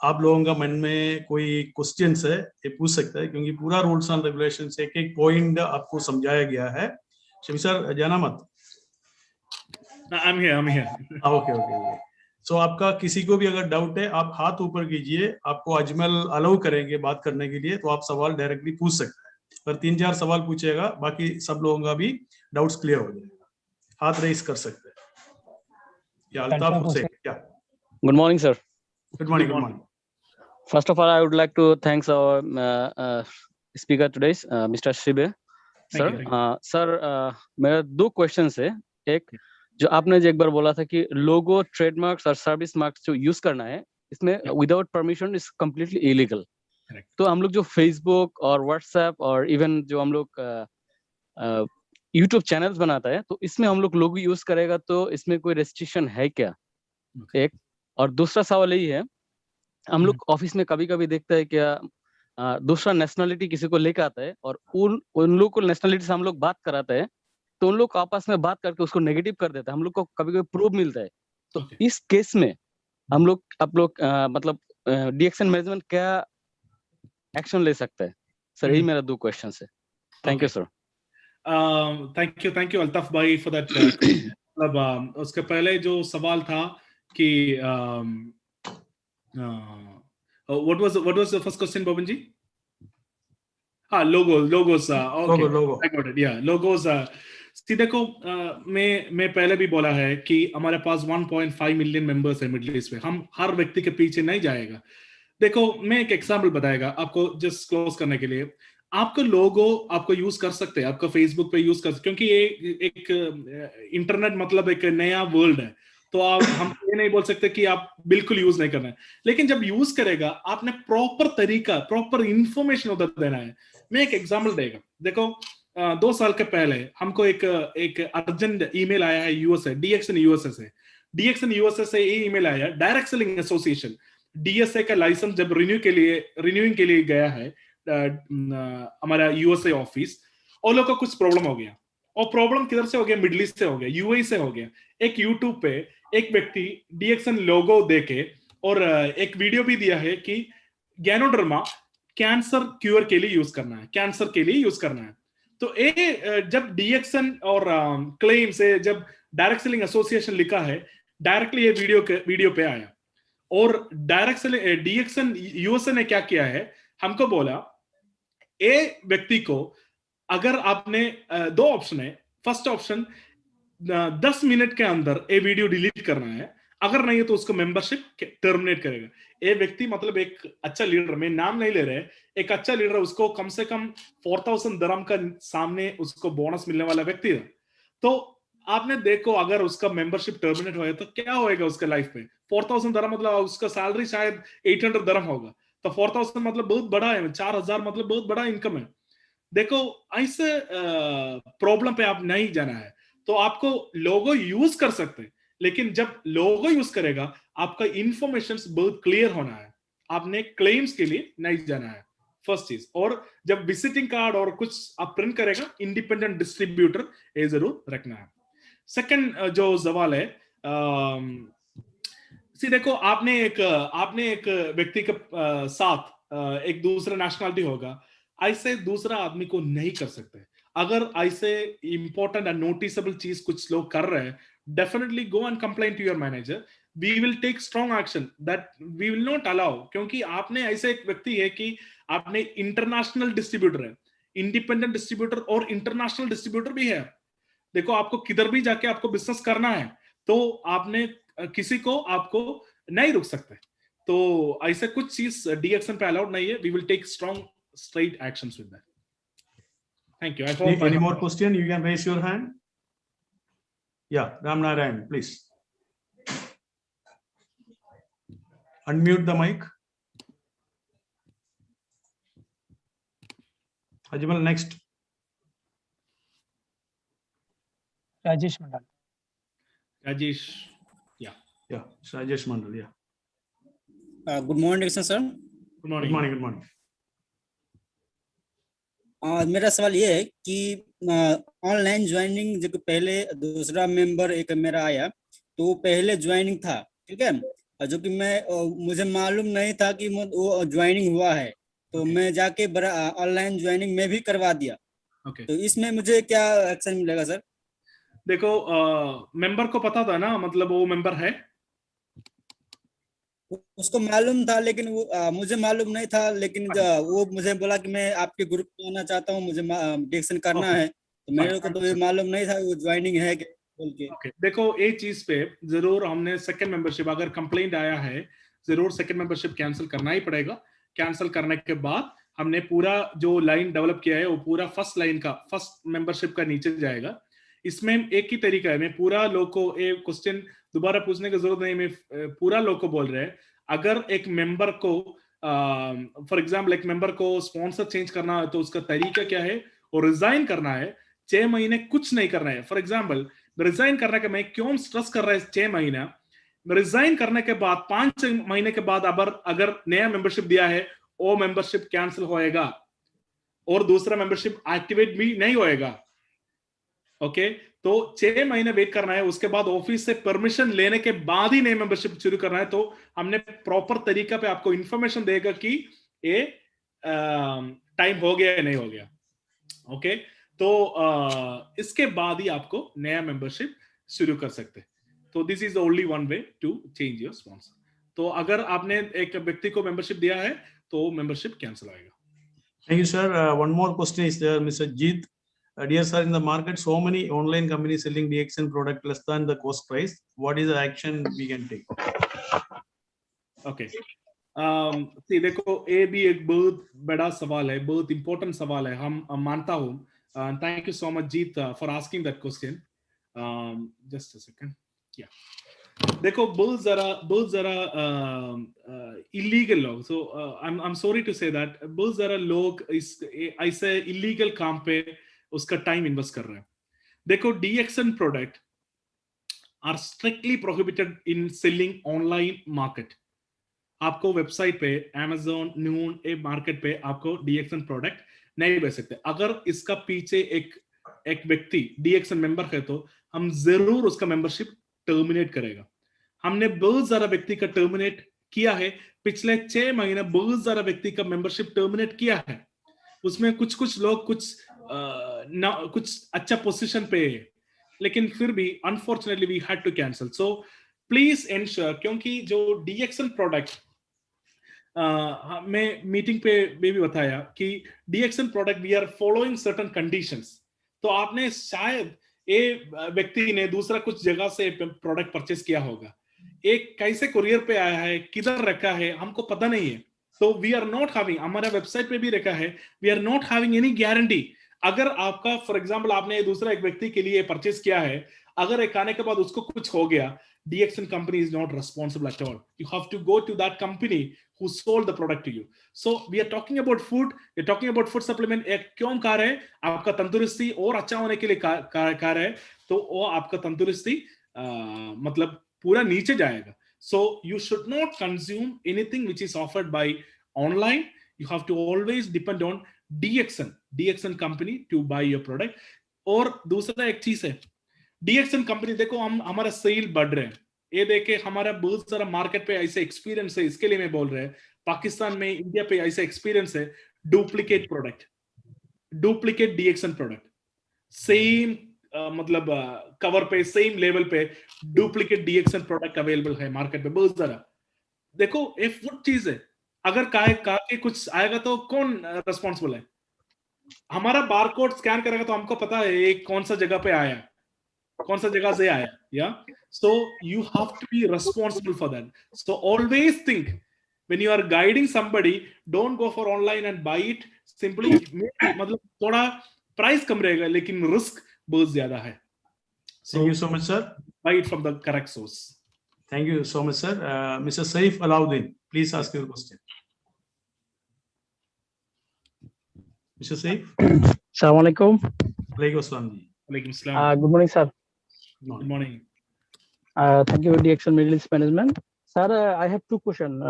आप लोगों का मन में कोई questions है, ये पूछ सकता है, क्योंकि पूरा रूल्स एंड रेगुलेशन से एक पॉइंट आपको समझाया गया है। शिबी सर, जाना मत। I'm here. ओके। सो आपका किसी को भी अगर डाउट है, आप हाथ ऊपर कीजिए, आपको अजमल अलाउ करेंगे बात करने के लिए, तो आप सवाल डायरेक्टली पूछ सकते हैं। पर 3-4 सवाल पूछेगा, बाकी सब लोगों का भी डाउट्स क्लियर हो जाएगा। हाथ रेस कर सकते हैं। या अल्ताफ हुसैन, क्या? Good morning, sir. Good morning. First of all, I would like to thank our speaker today, Mr. Shibe. Sir, sir, मेरा 2 questions है। एक, जो आपने एक बार बोला था कि लोगो, ट्रेडमार्क्स और सर्विस मार्क्स जो यूज करना है, इसमें without permission is completely illegal. तो हम लोग जो फेसबुक और व्हाट्सएप और इवन जो हम लोग यूट्यूब चैनल्स बनाता है, तो इसमें हम लोग लोगो यूज करेगा, तो इसमें कोई रेस्ट्रिक्शन है क्या? एक। और दूसरा सवाल यही है, हम लोग ऑफिस में कभी कभी देखते हैं क्या दूसरा नेशनलिटी किसी को लेकर आता है और उन लोग को नेशनलिटी से हम लोग बात कराते हैं, तो उन लोग आपस में बात करके उसको नेगेटिव कर देता है, हम लोग को कभी कभी प्रूफ मिलता है। तो इस केस में हम लोग मतलब DXN मैनेजमेंट क्या एक्शन ले सकता है? सर, यही मेरा 2 क्वेश्चन है। Thank you sir. Thank you Altaf भाई फॉर दैट। मतलब उसके पहले जो सवाल था कि what was the first question, Bhavan ji? Logos. Okay, logo. I got it. Yeah, logos. देखो, मैं पहले भी बोला है कि हमारे पास 1.5 मिलियन मेंबर्स है मिडिल ईस्ट में। हम हर व्यक्ति के पीछे नहीं जाएगा। देखो, मैं एक एग्जांपल बताएगा आपको जस्ट क्लोज करने के लिए। आपका लोगो आपको यूज कर सकते हैं, आपका फेसबुक पे यूज कर सकते, क्योंकि ये एक इंटरनेट मतलब एक नया वर्ल्ड है, तो आप हम ये नहीं बोल सकते कि आप बिल्कुल यूज नहीं करना है। लेकिन जब यूज करेगा, आपने प्रॉपर तरीका, प्रॉपर इंफॉर्मेशन उधर देना है। मैं एक एग्जांपल देगा। देखो, 2 साल के पहले हमको एक अर्जेंट ईमेल आया है यूएसए, DXN यूएसए से ये ईमेल आया, डायरेक्ट सेलिंग एसोसिएशन DSA का लाइसेंस जब रिन्यूइंग के लिए गया है हमारा यूएसए ऑफिस, और लोग का कुछ प्रॉब्लम हो गया। और प्रॉब्लम किधर से हो गया? मिडिल ईस्ट से हो गया, यूएई से हो गया। एक यूट्यूब पे एक व्यक्ति DXN लोगो देके और एक वीडियो भी दिया है कि गैनोडर्मा कैंसर क्यूर के लिए यूज करना है, कैंसर के लिए यूज करना है। तो जब DXN और क्लेम से जब डायरेक्ट सेलिंग एसोसिएशन लिखा है, डायरेक्टली ये वीडियो पे आया। और डायरेक्ट सेलिंग DXN यूएसए ने क्या किया है, हमको बोला ए व्यक्ति को अगर आपने 2 ऑप्शन है। फर्स्ट ऑप्शन 10 मिनट के अंदर ये वीडियो डिलीट करना है, अगर नहीं है तो उसको मेंबरशिप टर्मिनेट करेगा। ये व्यक्ति मतलब एक अच्छा लीडर, मैं नाम नहीं ले रहे, एक अच्छा लीडर, उसको कम से कम 4000 दरम का सामने उसको बोनस मिलने वाला व्यक्ति था। तो आपने देखो, अगर उसका मेंबरशिप टर्मिनेट होगा तो क्या होएगा उसके लाइफ में? 4000 दरम मतलब उसका सैलरी शायद 800 दरम होगा, तो 4000 मतलब बहुत बड़ा है, 4000 मतलब बहुत बड़ा इनकम है। देखो, ऐसे प्रॉब्लम पे आप नहीं जाना है, तो आपको लोगो यूज कर सकते हैं, लेकिन जब लोगो यूज करेगा आपका इंफॉर्मेशन बहुत क्लियर होना है, आपने क्लेम्स के लिए नहीं जाना है, फर्स्ट चीज। और जब विजिटिंग कार्ड और कुछ आप प्रिंट करेगा इंडिपेंडेंट डिस्ट्रीब्यूटर ये जरूर रखना है। सेकंड जो सवाल है, देखो आपने एक व्यक्ति के साथ एक दूसरा नेशनलिटी होगा, ऐसे दूसरा आदमी को नहीं कर सकते। अगर ऐसे इंपॉर्टेंट एंड नोटिसेबल चीज कुछ लोग कर रहे हैं, definitely go and complain to your manager, we will take strong action, that we will not allow. क्योंकि आपने ऐसे एक व्यक्ति है कि आपने इंटरनेशनल डिस्ट्रीब्यूटर है, इंडिपेंडेंट डिस्ट्रीब्यूटर और इंटरनेशनल डिस्ट्रीब्यूटर भी है। देखो आपको किधर भी जाके आपको बिजनेस करना है तो आपने किसी को आपको नहीं रुक सकते। तो ऐसे कुछ चीज डीएक्सन पे अलाउड नहीं है। We will take strong straight actions with that. Thank you. I hope any more question, you can raise your hand. Yeah, Ram Narayan, please unmute the mic. Ajmal, next. Rajesh Mandal. Rajesh, Yeah, Rajesh Mandal. Yeah. Good morning, sir. good morning. Good morning. Good morning. मेरा सवाल ये है कि online joining जो पहले दूसरा member एक मेरा आया तो वो पहले ज्वाइनिंग था, ठीक है, जो कि मैं मुझे मालूम नहीं था कि वो ज्वाइनिंग हुआ है, तो मैं जाके ऑनलाइन ज्वाइनिंग में भी करवा दिया। तो इसमें मुझे क्या एक्शन मिलेगा सर? देखो मेंबर को पता था ना, मतलब वो मेंबर है, उसको मालूम था, लेकिन वो मुझे मालूम नहीं था। लेकिन वो मुझे बोला कि मैं आपके ग्रुप में आना चाहता हूँ, मुझे डिस्कशन करना है, तो मेरे को तो ये मालूम नहीं था वो ज्वाइनिंग है कि बोल के। देखो एक चीज पे जरूर हमने सेकंड मेंबरशिप, अगर कंप्लेंट आया है जरूर सेकंड मेंबरशिप कैंसिल करना ही पड़ेगा। कैंसिल करने के बाद हमने पूरा जो लाइन डेवलप किया है वो पूरा फर्स्ट लाइन का फर्स्ट मेंबरशिप का नीचे जाएगा। इसमें एक ही तरीका है, मैं पूरा लोग को एक क्वेश्चन दोबारा पूछने की जरूरत नहीं, मैं पूरा लोग को बोल रहे हैं। अगर एक मेंबर को फॉर एग्जाम्पल एक मेंबर को स्पॉन्सर चेंज करना है तो उसका तरीका क्या है, और रिजाइन करना है 6 महीने कुछ नहीं करना है। फॉर एग्जाम्पल रिजाइन करने के मैं क्यों स्ट्रेस कर रहा है 6 महीना, रिजाइन करने के बाद 5 महीने के बाद अगर नया मेंबरशिप दिया है वो मेंबरशिप कैंसिल होएगा और दूसरा मेंबरशिप एक्टिवेट भी नहीं होएगा। ओके, तो 6 महीने वेट करना है, उसके बाद ऑफिस से परमिशन लेने के बाद ही नई मेंबरशिप शुरू करना है। तो हमने प्रॉपर तरीका पे आपको इंफॉर्मेशन देगा कि ये टाइम हो गया या नहीं हो गया। ओके, तो इसके बाद ही आपको नया मेंबरशिप शुरू कर सकते। तो this is the only one way to change your sponsor. तो अगर आपने एक व्यक्ति को मेंबरशिप दिया है तो मेंबरशिप कैंसिल होएगा। Thank you, sir. One more question is there, Mr. Jeet. Dear sir, in the market, so many online companies selling DXN product less than the cost price. What is the action we can take? Okay. देखो ये भी एक बहुत बड़ा सवाल है, बहुत important सवाल है, हम मानता हूँ। Thank you so much Jeet for asking that question. Just a second. या देखो बहुत जरा इलीगल लोग, so I am sorry to say that, बहुत जरा लोग इस ऐसे इलीगल काम पे उसका टाइम इन्वेस्ट कर रहे हैं। देखो DXN product are strictly prohibited in selling online market. आपको वेबसाइट पे Amazon, नून ए मार्केट पे आपको DXN प्रोडक्ट नहीं बेच सकते। अगर इसका पीछे एक व्यक्ति DXN मेंबर है तो हम जरूर उसका मेंबरशिप टर्मिनेट करेगा। हमने बहुत सारा व्यक्ति का टर्मिनेट किया है, पिछले 6 महीने बहुत सारा व्यक्ति का मेंबरशिप टर्मिनेट किया है। उसमें कुछ लोग कुछ अच्छा पोजीशन पे है, लेकिन फिर भी unfortunately we had to cancel. So please ensure, क्योंकि जो DXN प्रोडक्ट मैं मीटिंग पे भी बताया कि DXN product we are following certain conditions. तो आपने शायद ये व्यक्ति ने दूसरा कुछ जगह से प्रोडक्ट परचेस किया होगा, एक कैसे कुरियर पे आया है, किधर रखा है, हमको पता नहीं है। तो वी आर नॉट हैविंग, हमारा वेबसाइट पे भी रखा है, we are not having any guarantee. अगर आपका फॉर एग्जांपल आपने दूसरा एक व्यक्ति के लिए परचेस किया है, अगर एक आने के बाद उसको कुछ हो गया, DXN company is not responsible at all. You have to go to that company who sold the product to you. So we are talking about food, we are talking about food supplement. एक क्यों car है? आपका तंदुरुस्ती और अच्छा होने के लिए कार है, तो वो आपका तंदुरुस्ती मतलब पूरा नीचे जाएगा. So you should not consume anything which is offered by online. You have to always depend on DXN company to buy your product. और दूसरा एक चीज है, DXN कंपनी देखो, हम हमारा सेल बढ़ रहे हैं, ये देखे हमारा बहुत सारा मार्केट पे ऐसे एक्सपीरियंस है. इसके लिए मैं बोल रहा है, पाकिस्तान में, इंडिया पे ऐसे एक्सपीरियंस है. Duplicate product, duplicate DXN product, same मतलब कवर पे, सेम लेवल पे डुप्लीकेट DXN प्रोडक्ट अवेलेबल है मार्केट पे बहुत सारा. देखो ये फुट चीज है, अगर के कुछ आएगा तो कौन रिस्पॉन्सिबल है? हमारा बारकोड स्कैन करेगा तो हमको पता है ये कौन सा जगह पे आया, कौन सा जगह से आया. Yeah so you have to be responsible for that. So always think when you are guiding somebody, don't go for online and buy it simply. मतलब थोड़ा प्राइस कम रहेगा लेकिन रिस्क बहुत ज्यादा है. Thank you so much, sir. Buy it from the correct source. Thank you so much, sir. Mr. Saif Alauddin, please ask your question. Mr. Saif. Assalamualaikum. Walaikum assalam ji. Walaikum assalam. Good morning, sir. Good morning. Thank you, DXN Middle East Management. Sir, I have two questions.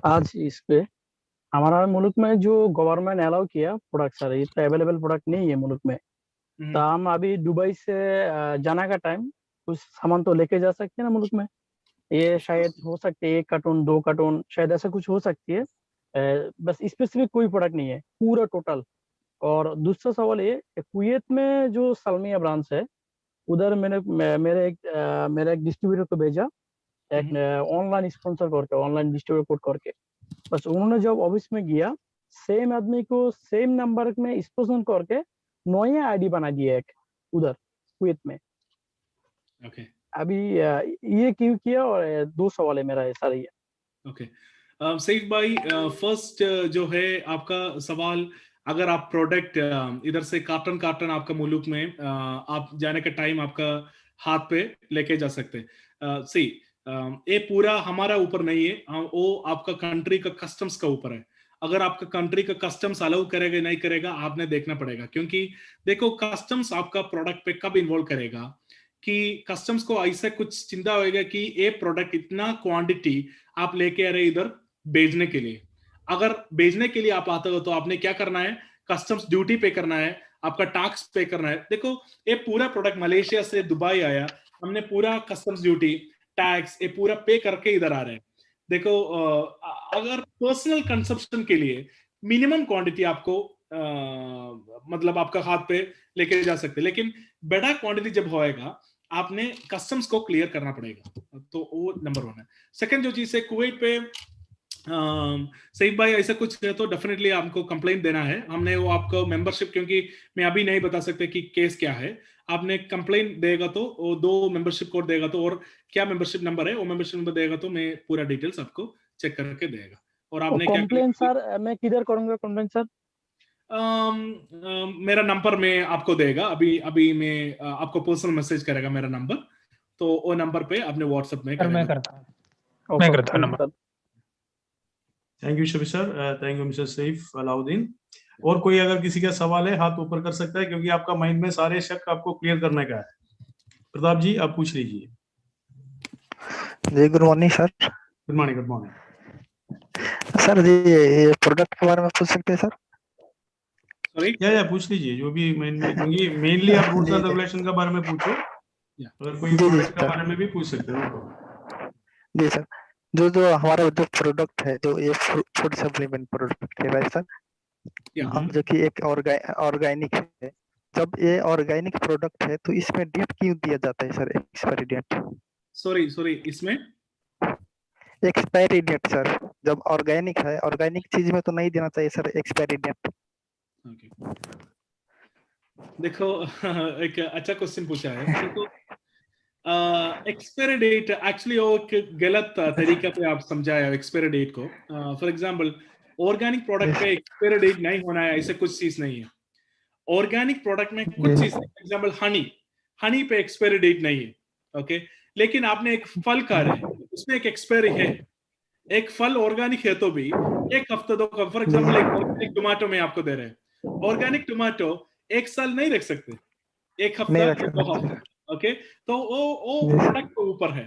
आज इस पे हमारा मुल्क में जो government allow किया product, sir ये तो अवेलेबल प्रोडक्ट नहीं है मुल्क में. तो हम अभी दुबई से जाना का टाइम कुछ सामान तो लेके जा सकते हैं ना मुल्क में? ये शायद हो सकते है 1 कार्टून 2 कार्टून, शायद ऐसा कुछ हो सकती है. बस स्पेसिफिक कोई प्रोडक्ट नहीं है, पूरा टोटल. और दूसरा सवाल ये, कुवैत में जो सलमिया ब्रांच है, उधर मेरे एक डिस्ट्रीब्यूटर को भेजा, एक ऑनलाइन स्पॉन्सर करके, ऑनलाइन डिस्ट्रीब्यूटर कोड करके. बस उन्होंने जब ऑफिस में गया, सेम आदमी को सेम नंबर में स्पॉन्सर करके नया आईडी बना दिया एक उधर कुवैत में. ओके. अभी ये क्यों किया? और दो सवाल है मेरा ये सारे. ओके सईद भाई, फर्स्ट जो है आपका सवाल, अगर आप प्रोडक्ट इधर से कार्टन आपका मुल्क में आप जाने का टाइम आपका हाथ पे लेके जा सकते हैं. सी ये पूरा हमारा ऊपर नहीं है, वो आपका कंट्री का कस्टम्स का ऊपर है. अगर आपका कंट्री का कस्टम्स अलाउ करेगा नहीं करेगा आपने देखना पड़ेगा, क्योंकि देखो कस्टम्स आपका प्रोडक्ट पे कब इन्वॉल्व करेगा कि कस्टम्स को ऐसा कुछ चिंता होगा कि ये प्रोडक्ट इतना क्वांटिटी आप लेके आ रहे इधर भेजने के लिए. अगर भेजने के लिए आप आते हो तो आपने क्या करना है, कस्टम्स ड्यूटी पे करना है, आपका टैक्स पे करना है. देखो ये पूरा प्रोडक्ट मलेशिया से दुबई आया, हमने पूरा कस्टम्स ड्यूटी टैक्स ये पूरा पे करके इधर आ रहे हैं. देखो अगर पर्सनल कंजप्शन के लिए मिनिमम क्वांटिटी आपको मतलब आपका हाथ पे लेके जा सकते, लेकिन बड़ा क्वांटिटी जब होएगा आपने कस्टम्स को क्लियर करना पड़ेगा. तो वो नंबर 1 है. सेकंड जो चीज है, कुवैत पे सईद भाई ऐसा कुछ है तो डेफिनेटली आपको कंप्लेंट देना है. हमने वो आपको मेंबरशिप, क्योंकि मैं अभी नहीं बता सकते कि केस क्या है, आपने कंप्लेंट देगा तो वो 2 मेंबरशिप कोड देगा तो, और क्या मेंबरशिप नंबर है वो मेंबरशिप नंबर देगा तो मैं पूरा डिटेल्स आपको चेक करके देगा. और आपने क्या कंप्लेंट सर मैं किधर करूंगा कंप्लेंट सर? मेरा नंबर में आपको देगा, अभी मैं आपको पर्सनल मैसेज करेगा मेरा नंबर, तो वो नंबर पे आपने व्हाट्सएप में मैं करता हूं number. Thank you Shafi sir. Thank you mister Saif Alauddin. और कोई अगर किसी का सवाल है हाथ ऊपर कर सकता है, क्योंकि आपका माइंड में सारे शक आपको क्लियर करने का है. प्रताप जी आप पूछ लीजिए. जी good morning sir. Good morning. Good morning sir ji, ये प्रोडक्ट के बारे में पूछ सकते हैं सर? सॉरी या पूछ लीजिए जो भी क्योंकि मेनली आप रूल्स एंड रेगुलेशन के बारे में पूछो, अगर कोई प्रोडक्ट के बारे में भी पूछ सकते हो. जी सर, जो हमारा जो प्रोडक्ट है, जो ये फूड सप्लीमेंट प्रोडक्ट है राइट सर, जो कि एक ऑर्गेनिक है. जब ये ऑर्गेनिक प्रोडक्ट है तो इसमें डेट क्यों दिया जाता है सर, एक्सपायरी डेट? सॉरी इसमें एक्सपायरी डेट सर, जब ऑर्गेनिक है, ऑर्गेनिक चीज में तो नहीं देना चाहिए सर एक्सपायरी डेट. देखो एक अच्छा क्वेश्चन पूछा है. देखो एक्सपायरी डेट एक्चुअली वो एक गलत तरीके पे आप समझाया एक्सपायरी डेट को. फॉर एग्जांपल ऑर्गेनिक प्रोडक्ट पे एक्सपायरी डेट नहीं होना है ऐसे कुछ चीज नहीं है. ऑर्गेनिक प्रोडक्ट में कुछ चीज, फॉर एग्जांपल हनी पे एक्सपायरी डेट नहीं है. ओके, लेकिन आपने एक फल खा रहे हैं उसमें एक एक्सपायरी है. एक फल ऑर्गेनिक है तो भी 1 हफ्ता 2 हफ्ता, फॉर एग्जांपल एक टमाटो में आपको दे रहे हैं, ऑर्गेनिक टमाटो 1 साल नहीं रख सकते, 1 हफ्ता 2 हफ्ता. ओके, तो वो प्रोडक्ट के ऊपर है।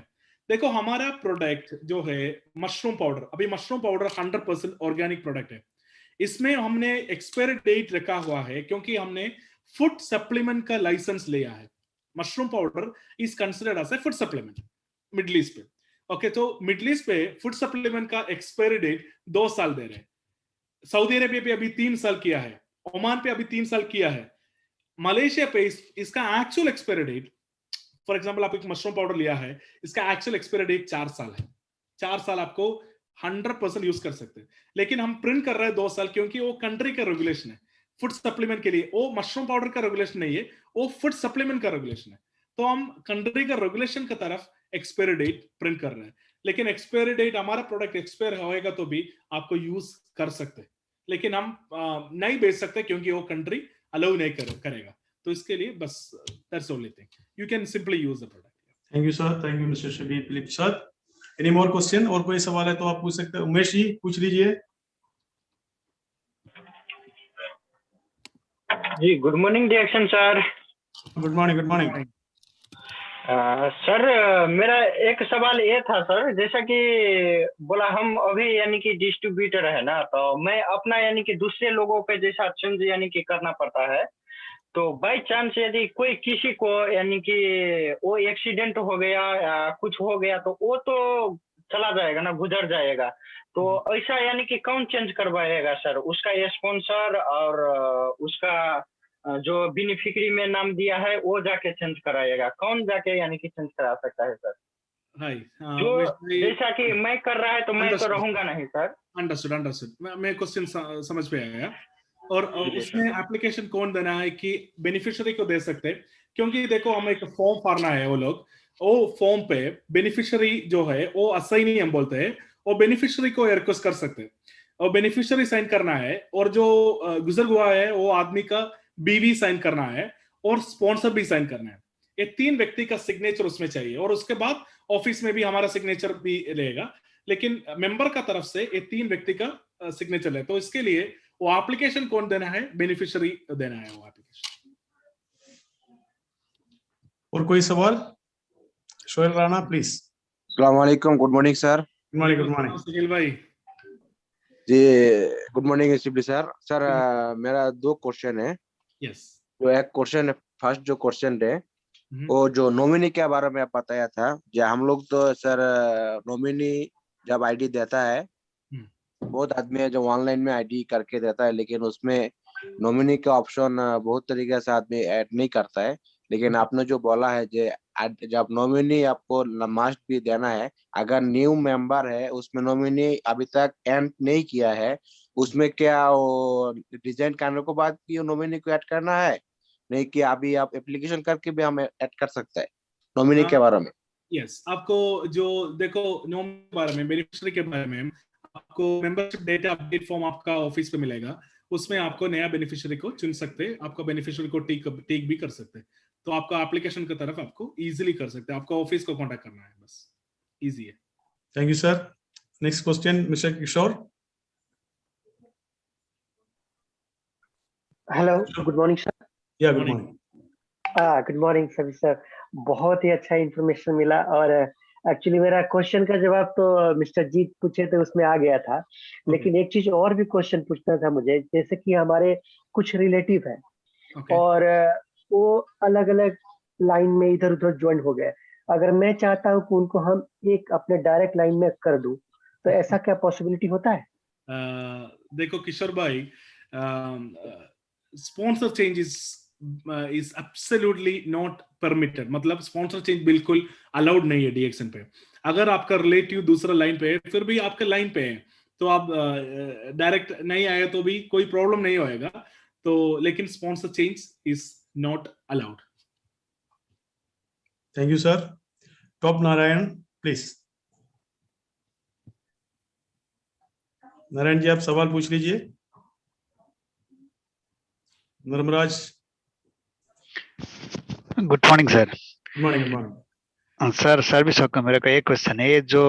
देखो हमारा प्रोडक्ट जो है मशरूम पाउडर, अभी मशरूम पाउडर 100% ऑर्गेनिक प्रोडक्ट है। इसमें हमने एक्सपायरी डेट रखा हुआ है क्योंकि हमने फूड सप्लीमेंट का लाइसेंस लिया है। Mushroom powder is considered as a food supplement Middle East पे। ओके, तो मिडिल ईस्ट पे फूड सप्लीमेंट का एक्सपायरी डेट 2 साल दे रहे हैं। सऊदी अरेबिया पे अभी 3 साल किया है, ओमान पे अभी 3 साल किया है, मलेशिया पे इसका actual expiry date, for example आप एक मशरूम पाउडर लिया है, इसका एक्चुअल एक्सपायरी डेट 4 साल है। 4 साल आपको 100% यूज कर सकते हैं, लेकिन हम प्रिंट कर रहे हैं 2 साल क्योंकि वो कंट्री का रेगुलेशन है फूड सप्लीमेंट के लिए। वो मशरूम पाउडर का रेगुलेशन नहीं है, वो फूड सप्लीमेंट का रेगुलेशन है। तो हम कंट्री का रेगुलेशन की तरफ एक्सपायरी डेट प्रिंट कर रहे हैं, लेकिन एक्सपायरी डेट हमारा प्रोडक्ट एक्सपायर होएगा तो भी आपको यूज कर सकते हैं, लेकिन हम नहीं बेच सकते क्योंकि वो कंट्री अलाउ नहीं करेगा। तो इसके लिए बस that's only thing, you can simply use the product. Thank you sir, thank you mister Shabir Philip sir. Any more question? और कोई सवाल है तो आप पूछ सकते हैं। उमेश जी पूछ लीजिए। जी good morning DXN sir. Good morning, good morning. Sir मेरा एक सवाल ये था सर, जैसा कि बोला हम अभी यानी कि डिस्ट्रीब्यूटर है ना, तो मैं अपना यानी कि दूसरे लोगों पे जैसा चेंज यानी कि करना पड़ता है, तो बाय चांस यदि कोई किसी को यानी कि वो एक्सीडेंट हो गया या कुछ हो गया तो वो तो चला जाएगा ना, गुजर जाएगा, तो ऐसा यानी कि कौन चेंज करवाएगा सर? उसका स्पॉन्सर और उसका जो बेनिफिशियरी में नाम दिया है वो जाके चेंज कराएगा? कौन जाके यानी कि चेंज करा सकता है सर? जो जैसा कि मैं कर रहा है तो मैं तो रहूंगा नहीं सर। Understood, understood. मैं क्वेश्चन समझ पे आया। और उसमें एप्लीकेशन कौन देना है कि बेनिफिशियरी को दे सकते हैं, क्योंकि देखो हम एक फॉर्म भरना है, वो फॉर्म पे बेनिफिशियरी जो है वो असाइनी हम बोलते हैं, और बेनिफिशियरी को रिक्वेस्ट कर सकते हैं और बेनिफिशियरी साइन करना है, और जो गुजर हुआ है वो आदमी का बीवी साइन करना है और स्पॉन्सर भी साइन करना है। ये 3 व्यक्ति का सिग्नेचर उसमें चाहिए, और उसके बाद ऑफिस में भी हमारा सिग्नेचर भी लेगा, लेकिन मेंबर का तरफ से ये 3 व्यक्ति का सिग्नेचर है। तो इसके लिए वो एप्लीकेशन कौन देना है? बेनिफिशियरी देना है वो एप्लीकेशन। और कोई सवाल? शोएल राणा प्लीज। अस्सलाम वालेकुम, good morning sir. Good morning, good morning Sunil भाई ji. Good morning Shibli sir. Sir मेरा 2 क्वेश्चन है। यस। तो एक क्वेश्चन है, फर्स्ट जो क्वेश्चन है वो जो नॉमिनी के बारे में आप बताया था, जो हम लोग तो सर नॉमिनी जब आईडी देता है, बहुत आदमी है जो ऑनलाइन में आईडी करके देता है, लेकिन उसमें नॉमिनी का ऑप्शन बहुत तरीके से आदमी ऐड नहीं करता है। लेकिन आपने जो बोला है जब नॉमिनी आपको मस्ट भी देना है, अगर न्यू मेंबर है उसमें नॉमिनी अभी तक ऐड नहीं किया है, उसमें क्या वो डिजाइन करने के बाद भी नॉमिनी को ऐड करना है? नहीं कि अभी आप एप्लीकेशन करके भी हम ऐड कर सकते हैं नॉमिनी के बारे में? यस, आपको जो देखो नॉमिनी के बारे में, बेनिफिशियरी के बारे में, आपको मेंबरशिप डेटा अपडेट फॉर्म आपका ऑफिस पे मिलेगा, उसमें आपको नया बेनिफिशियरी को चुन सकते हैं, आपका बेनिफिशियरी को टिक भी कर सकते हैं। तो आपका एप्लीकेशन की तरफ आपको इजीली कर सकते हैं, आपको ऑफिस को कांटेक्ट करना है, बस इजी है। Thank you sir. Next question mister Kishore. Hello, good morning sir. Yeah good morning. Good morning सभी सर, बहुत ही अच्छा इंफॉर्मेशन मिला, और एक्चुअली मेरा क्वेश्चन का जवाब तो मिस्टर जीत पूछे थे उसमें आ गया था, लेकिन एक चीज और भी क्वेश्चन पूछना था मुझे। जैसे कि हमारे कुछ रिलेटिव है और वो अलग अलग लाइन में इधर उधर ज्वाइन हो गए, अगर मैं चाहता हूँ कि उनको हम एक अपने डायरेक्ट लाइन में कर दूं, तो ऐसा क्या पॉसिबिलिटी होता है? देखो किशोर भाई, sponsor change is absolutely not permitted, मतलब स्पॉन्सर चेंज बिल्कुल अलाउड नहीं है डीएक्सन पे। अगर आपका रिलेटिव दूसरा लाइन पे है, फिर भी आपके लाइन पे है, तो आप डायरेक्ट नहीं आए तो भी कोई प्रॉब्लम नहीं होएगा। तो लेकिन sponsor change is not allowed. Thank you sir. Top Narayan please. Narayan ji आप सवाल पूछ लीजिए। Dharmraj. Good morning sir. Good morning, good morning sir. Service का मेरे को एक क्वेश्चन है, जो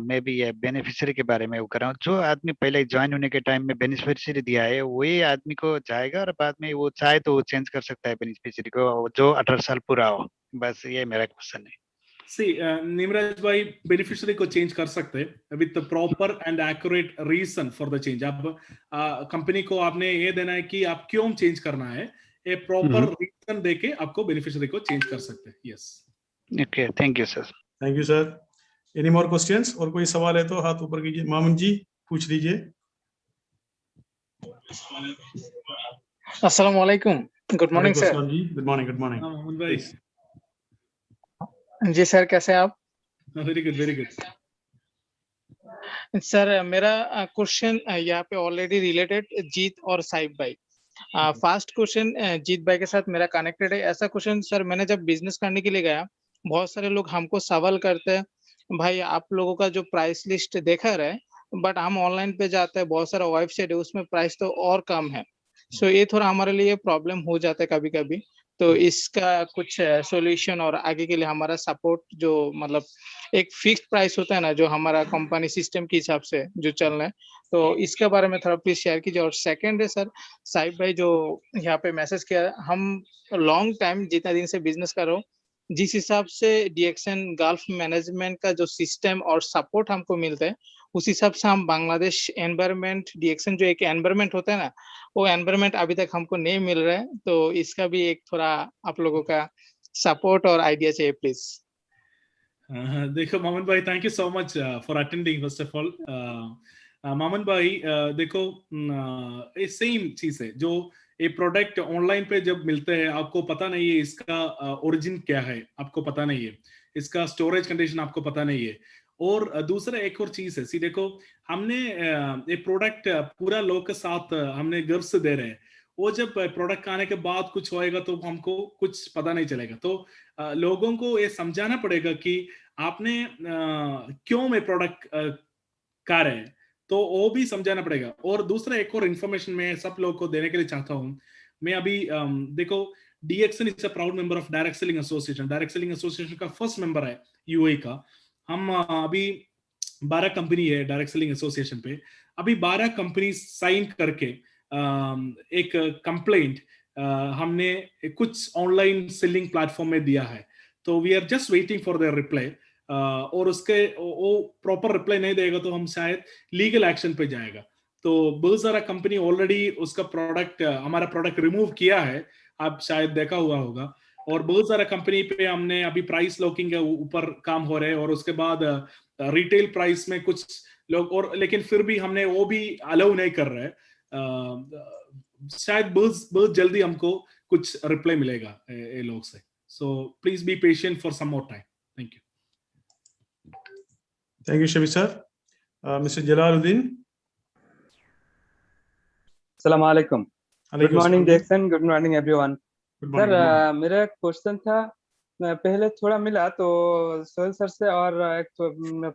मैं भी ये बेनिफिशियरी के बारे में वो कर रहा हूँ। जो आदमी पहले ज्वाइन होने के टाइम में बेनिफिशियरी दिया है वही आदमी को जाएगा, और बाद में वो चाहे तो वो चेंज कर सकता है बेनिफिशियरी को, जो 18 साल पूरा हो? बस ये मेरा क्वेश्चन है। See, निमराज भाई बेनिफिशियरी को चेंज कर सकते हैं with proper and accurate reason for the change. अब कंपनी को आपने ये देना है कि आप क्यों चेंज करना है, ए प्रॉपर रीजन देके आपको बेनिफिशियरी को चेंज कर सकते हैं। Yes, okay, thank you sir. Thank you sir. Any more questions? और कोई सवाल है तो हाथ ऊपर कीजिए। मामून जी पूछ लीजिए। अस्सलाम वालेकुम, गुड मॉर्निंग सर। जी good morning, good morning. Mohan भाई। जी सर, कैसे हैं आप? Very good, very good. Sir मेरा क्वेश्चन यहाँ पे ऑलरेडी रिलेटेड जीत और साहिब भाई। फर्स्ट क्वेश्चन जीत भाई के साथ मेरा कनेक्टेड है। ऐसा क्वेश्चन सर, मैंने जब बिजनेस करने के लिए गया, बहुत सारे लोग हमको सवाल करते हैं, भाई आप लोगों का जो प्राइस लिस्ट देखा रहे, बट हम ऑनलाइन पे जाते हैं, बहुत सारा वेबसाइट है उसमें प्राइस तो और कम है। सो ये थोड़ा हमारे लिए प्रॉब्लम हो जाता है कभी कभी। तो इसका कुछ सॉल्यूशन और आगे के लिए हमारा सपोर्ट, जो मतलब एक फिक्स्ड प्राइस होता है ना, जो हमारा कंपनी सिस्टम के हिसाब से जो चल रहा है, तो इसके बारे में थोड़ा प्लीज शेयर कीजिए। और सेकंड है सर, साहिब भाई जो यहाँ पे मैसेज किया, हम लॉन्ग टाइम जितना दिन से बिजनेस कर रहा हूँ, जिस हिसाब से डीएक्सन गल्फ मैनेजमेंट का जो सिस्टम और सपोर्ट हमको मिलता है, उस हिसाब से हम बांग्लादेश एनवायरमेंट, डीएक्सन जो एक एनवायरमेंट होता है ना, वो एनवायरमेंट अभी तक हमको नहीं मिल रहा है। तो इसका भी एक थोड़ा आप लोगों का सपोर्ट और आइडिया चाहिए प्लीज। देखो मोहन भाई, thank you so much for attending first of all. Mohan भाई देखो, ये सेम चीज है, जो ये प्रोडक्ट ऑनलाइन पे जब मिलते हैं, आपको पता नहीं है इसका ओरिजिन क्या है, आपको पता नहीं है इसका स्टोरेज कंडीशन, आपको पता नहीं है। और दूसरा एक और चीज है, सी देखो, हमने ये प्रोडक्ट पूरा लोग के साथ हमने गर्व से दे रहे हैं, वो जब प्रोडक्ट आने के बाद कुछ होएगा तो हमको कुछ पता नहीं चलेगा। तो लोगों को ये समझाना पड़ेगा कि आपने क्यों में प्रोडक्ट कर रहे हैं, तो वो भी समझाना पड़ेगा। और दूसरा एक और इन्फॉर्मेशन मैं सब लोगों को देने के लिए चाहता हूँ। मैं अभी देखो, DXN is a proud member of direct selling association. Direct selling association का फर्स्ट मेंबर है यूएई का। हम अभी 12 कंपनी है डायरेक्ट सेलिंग एसोसिएशन पे। अभी 12 कंपनी साइन करके एक कंप्लेंट हमने कुछ ऑनलाइन सेलिंग प्लेटफॉर्म में दिया है। तो we are just waiting for their reply. और उसके वो प्रॉपर रिप्लाई नहीं देगा तो हम शायद लीगल एक्शन पे जाएगा। तो बहुत सारा कंपनी ऑलरेडी उसका प्रोडक्ट, हमारा प्रोडक्ट रिमूव किया है, आप शायद देखा हुआ होगा। और बहुत सारा कंपनी पे हमने अभी प्राइस लॉकिंग के ऊपर काम हो रहे हैं, और उसके बाद रिटेल प्राइस में कुछ लोग, और लेकिन फिर भी हमने वो भी अलाउ नहीं कर रहे। शायद बहुत जल्दी हमको कुछ रिप्लाई मिलेगा ये लोग से। So please be patient for some more time. Thank you. Thank you Shabir sir. Mister Jalaluddin. अस्सलाम वालेकुम। Good morning Jackson, good morning everyone. Sir मेरा क्वेश्चन था, पहले थोड़ा मिला तो सोहेल सर से, और एक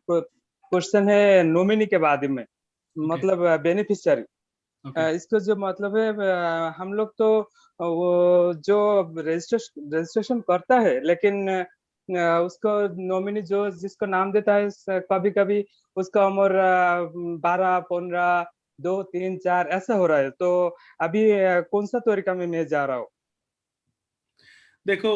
क्वेश्चन है नॉमिनी के बारे में, मतलब बेनिफिशियरी। इसको जो मतलब है, हम लोग तो वो जो रजिस्ट्रेशन करता है, लेकिन उसको नॉमिनी जो जिसको नाम देता है, कभी कभी उसका उम्र 12, 15, 2, 3, 4 ऐसा हो रहा है। तो अभी कौन सा तरीका में मैं जा रहा हूँ? देखो,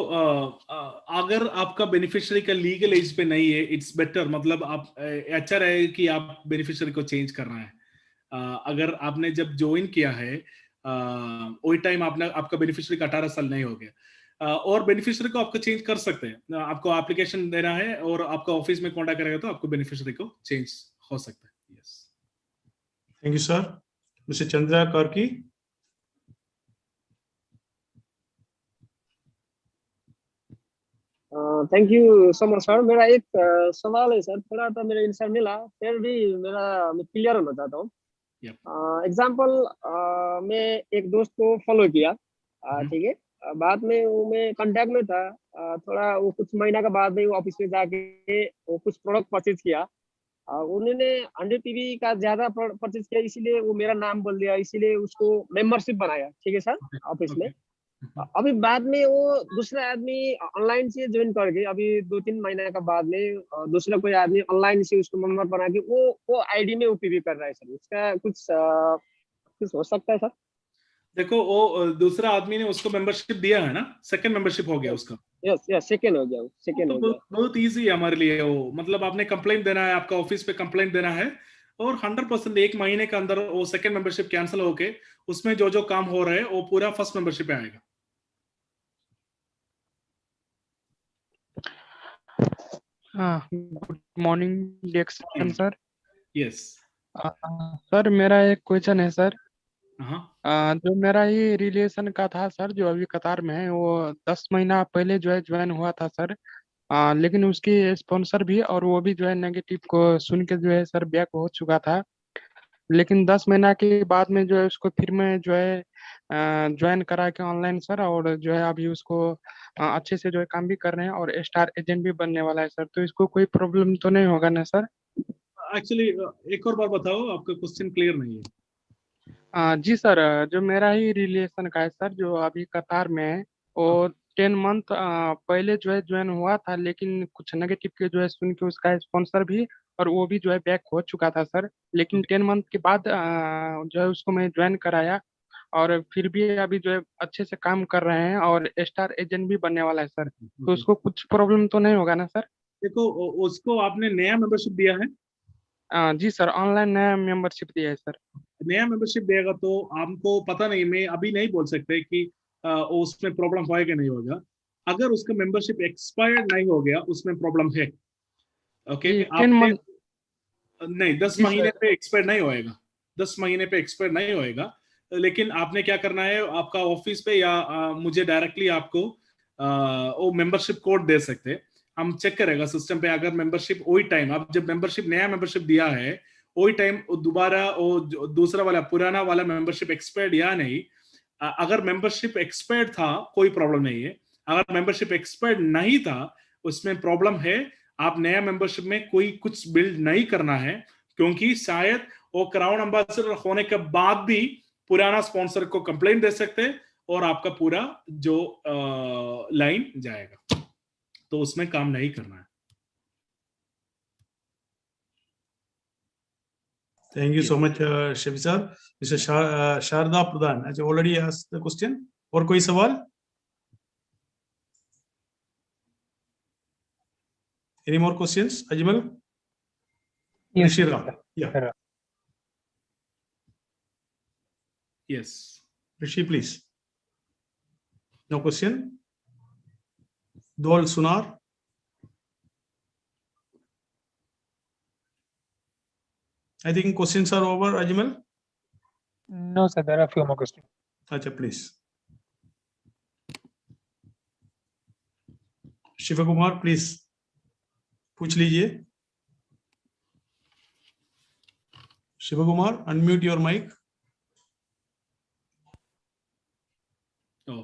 अगर आपका बेनिफिशियरी का लीगल एज पे नहीं है, इट्स बेटर, मतलब आप अच्छा रहे कि आप बेनिफिशियरी को चेंज करना है। अगर आपने जब ज्वाइन किया है वही टाइम आपका बेनिफिशियरी का 18 साल नहीं हो गया, और बेनिफिशियरी को आपको चेंज कर सकते हैं। आपको एप्लीकेशन देना है और आपका ऑफिस में कॉन्टेक्ट करेगा तो आपको बेनिफिशियरी को चेंज हो सकता है। Yes, thank you sir. Mister Chandra Karki. Thank you so much sir. मेरा एक सवाल है सर, थोड़ा तो मेरा आंसर मिला, फिर भी मैं क्लियर होना चाहता हूँ। एग्जाम्पल, मैं एक दोस्त को फॉलो किया, ठीक है, बाद में वो मैं कांटेक्ट में था, थोड़ा वो कुछ महीना का बाद में वो ऑफिस में जाके वो कुछ प्रोडक्ट परचेज किया, उन्होंने 100 टीवी का ज्यादा परचेज किया, इसीलिए वो मेरा नाम बोल दिया, इसीलिए उसको मेंबरशिप बनाया, ठीक है सर, ऑफिस में। अभी बाद में वो दूसरा आदमी ऑनलाइन से ज्वाइन करके, अभी 2-3 महीने का बाद में दूसरा कोई आदमी ऑनलाइन से उसको मेंबर बना के वो आईडी में ओपीवी कर रहा है सर, उसका कुछ हो सकता है सर? देखो वो दूसरा आदमी ने उसको मेंबरशिप दिया है ना, सेकंड मेंबरशिप हो गया उसका। यस सेकंड हो गया, सेकंड हो गया। बहुत इजी है हमारे लिए वो, मतलब आपने कंप्लेंट देना है, आपका ऑफिस पे कंप्लेंट देना है और 100% 1 महीने के अंदर वो सेकंड मेंबरशिप कैंसिल होके उसमें जो जो काम हो रहा है वो पूरा फर्स्ट मेंबरशिप पे आएगा। Good morning DXN sir. Yes sir मेरा एक क्वेश्चन है सर। हाँ जो मेरा ही रिलेशन का था सर, जो अभी कतार में है, वो 10 महीना पहले जो है ज्वाइन हुआ था सर। लेकिन उसकी स्पॉन्सर भी और वो भी जो है नेगेटिव को सुन के जो है सर बैक हो चुका था। लेकिन 10 महीना के बाद में जो है उसको फिर मैं जो है ज्वाइन करा के ऑनलाइन सर, और जो है अभी उसको अच्छे से जो है काम भी कर रहे हैं और स्टार एजेंट भी बनने वाला है सर। तो इसको कोई प्रॉब्लम तो नहीं होगा ना सर? एक्चुअली एक और बार बताओ, आपका क्वेश्चन क्लियर नहीं है। जी सर, जो मेरा ही रिलेशन का है सर, जो अभी कतार में है, और 10 मंथ पहले जो है ज्वाइन हुआ था, लेकिन कुछ नेगेटिव के जो है सुन के उसका स्पॉन्सर भी और वो भी जो है बैक हो चुका था सर। लेकिन 10 मंथ के बाद जो है उसको मैं ज्वाइन कराया और फिर भी अभी जो है अच्छे से काम कर रहे हैं और स्टार एजेंट भी बनने वाला है सर। तो उसको कुछ प्रॉब्लम तो नहीं होगा ना सर? देखो उसको आपने नया मेंबरशिप दिया है? जी सर, ऑनलाइन नया मेंबरशिप दिया है सर। नया मेंबरशिप देगा तो आपको पता नहीं, मैं अभी नहीं बोल सकते कि उसमें प्रॉब्लम होएगा नहीं होगा। अगर उसका मेंबरशिप एक्सपायर्ड नहीं हो गया उसमें प्रॉब्लम है। ओके आपने नहीं 10 महीने पे एक्सपायर नहीं होएगा, 10 महीने पे एक्सपायर नहीं होएगा। लेकिन आपने क्या करना है, आपका ऑफिस पे या मुझे डायरेक्टली आपको वो मेंबरशिप कोड दे सकते हैं, हम चेक करेगा सिस्टम पे। अगर मेंबरशिप वही टाइम, आप जब मेंबरशिप नया मेंबरशिप दिया है वही टाइम दोबारा वो दूसरा वाला पुराना वाला मेंबरशिप एक्सपायर्ड या नहीं। अगर मेंबरशिप एक्सपायर्ड था कोई प्रॉब्लम नहीं है, अगर मेंबरशिप एक्सपायर्ड नहीं था उसमें प्रॉब्लम है। आप नया मेंबरशिप में कोई कुछ बिल्ड नहीं करना है, क्योंकि शायद वो क्राउन एम्बेसडर होने के बाद भी पुराना स्पॉन्सर को कंप्लेंट दे सकते हैं और आपका पूरा जो लाइन जाएगा, तो उसमें काम नहीं करना है। Thank you so much, Shiv sir. Mr. Sharda Pradhan has already asked the question. और कोई सवाल? Any more questions? Ajmal? Yes, Rishi Ram. Yeah. Yes. Rishi, please. No question? Dol Sunar? I think questions are over, Ajmal. No, sir. There are a few more questions. Acha, please. Shiva Kumar, please. पूछ लीजिए। Shiva Kumar, unmute your mic. Oh,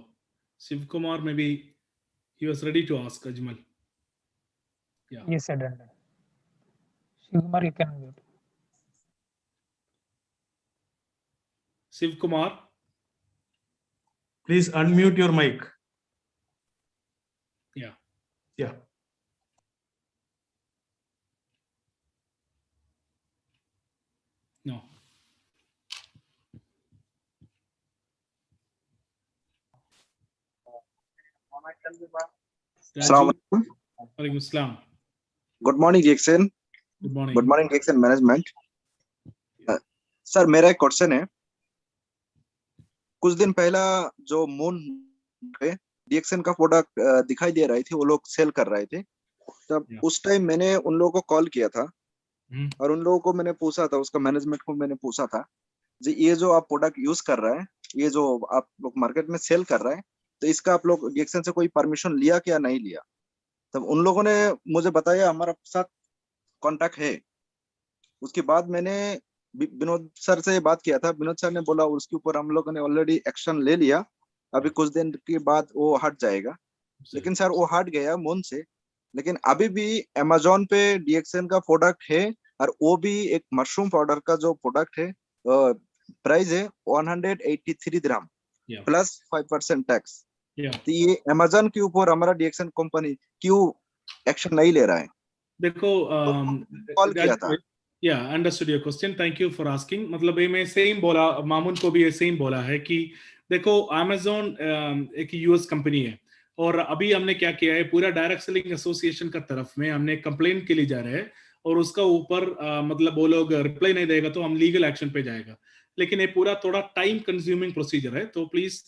Shiv Kumar, maybe he was ready to ask Ajmal. Yeah. Yes, sir. Done. Shiv Kumar, you can unmute. Shiv Kumar, please unmute your mic. Yeah. Yeah. No. Assalamualaikum. Good morning, Jackson. Good morning. Good morning, Jackson Management. Sir मेरा एक question है। कुछ दिन पहला जो moon पे डीएक्सन का product दिखाई दे रही थी, वो लोग सेल कर रहे थे, तब उस टाइम मैंने उन लोगों को कॉल किया था और उन लोगों को मैंने पूछा था, उसका मैनेजमेंट को मैंने पूछा था जी ये जो आप प्रोडक्ट यूज कर रहे हैं, ये जो आप लोग मार्केट में सेल कर रहे हैं, तो इसका आप लोग डीएक्सन से कोई परमिशन लिया क्या नहीं लिया? तब उन लोगों ने मुझे बताया हमारा साथ कांटेक्ट है। उसके बाद मैंने विनोद सर से बात किया था, विनोद सर ने बोला उसके ऊपर हम लोगों ने ऑलरेडी एक्शन ले लिया, अभी कुछ दिन के बाद वो हट जाएगा। लेकिन सर वो हट गया मून से, लेकिन अभी भी अमेज़न पे डीएक्सन का प्रोडक्ट है और वो भी एक मशरूम पाउडर का जो प्रोडक्ट है, प्राइस है 183 दिरहम प्लस 5% टैक्स। तो ये अमेज़न के ऊपर हमारा डीएक्सन कंपनी क्यों एक्शन नहीं ले रहा है? देखो कॉल किया था। Understood your question, thank you for asking. मतलब ये मैं सेम बोला, मामून को भी ये सेम बोला है कि देखो अमेज़न एक यूएस कंपनी है और अभी हमने क्या किया है, पूरा डायरेक्ट सेलिंग एसोसिएशन का तरफ में हमने कंप्लेंट के लिए जा रहे हैं और उसका ऊपर मतलब वो लोग रिप्लाई नहीं देगा तो हम लीगल एक्शन पे जाएगा, लेकिन ये पूरा थोड़ा टाइम कंज्यूमिंग प्रोसीजर है, तो please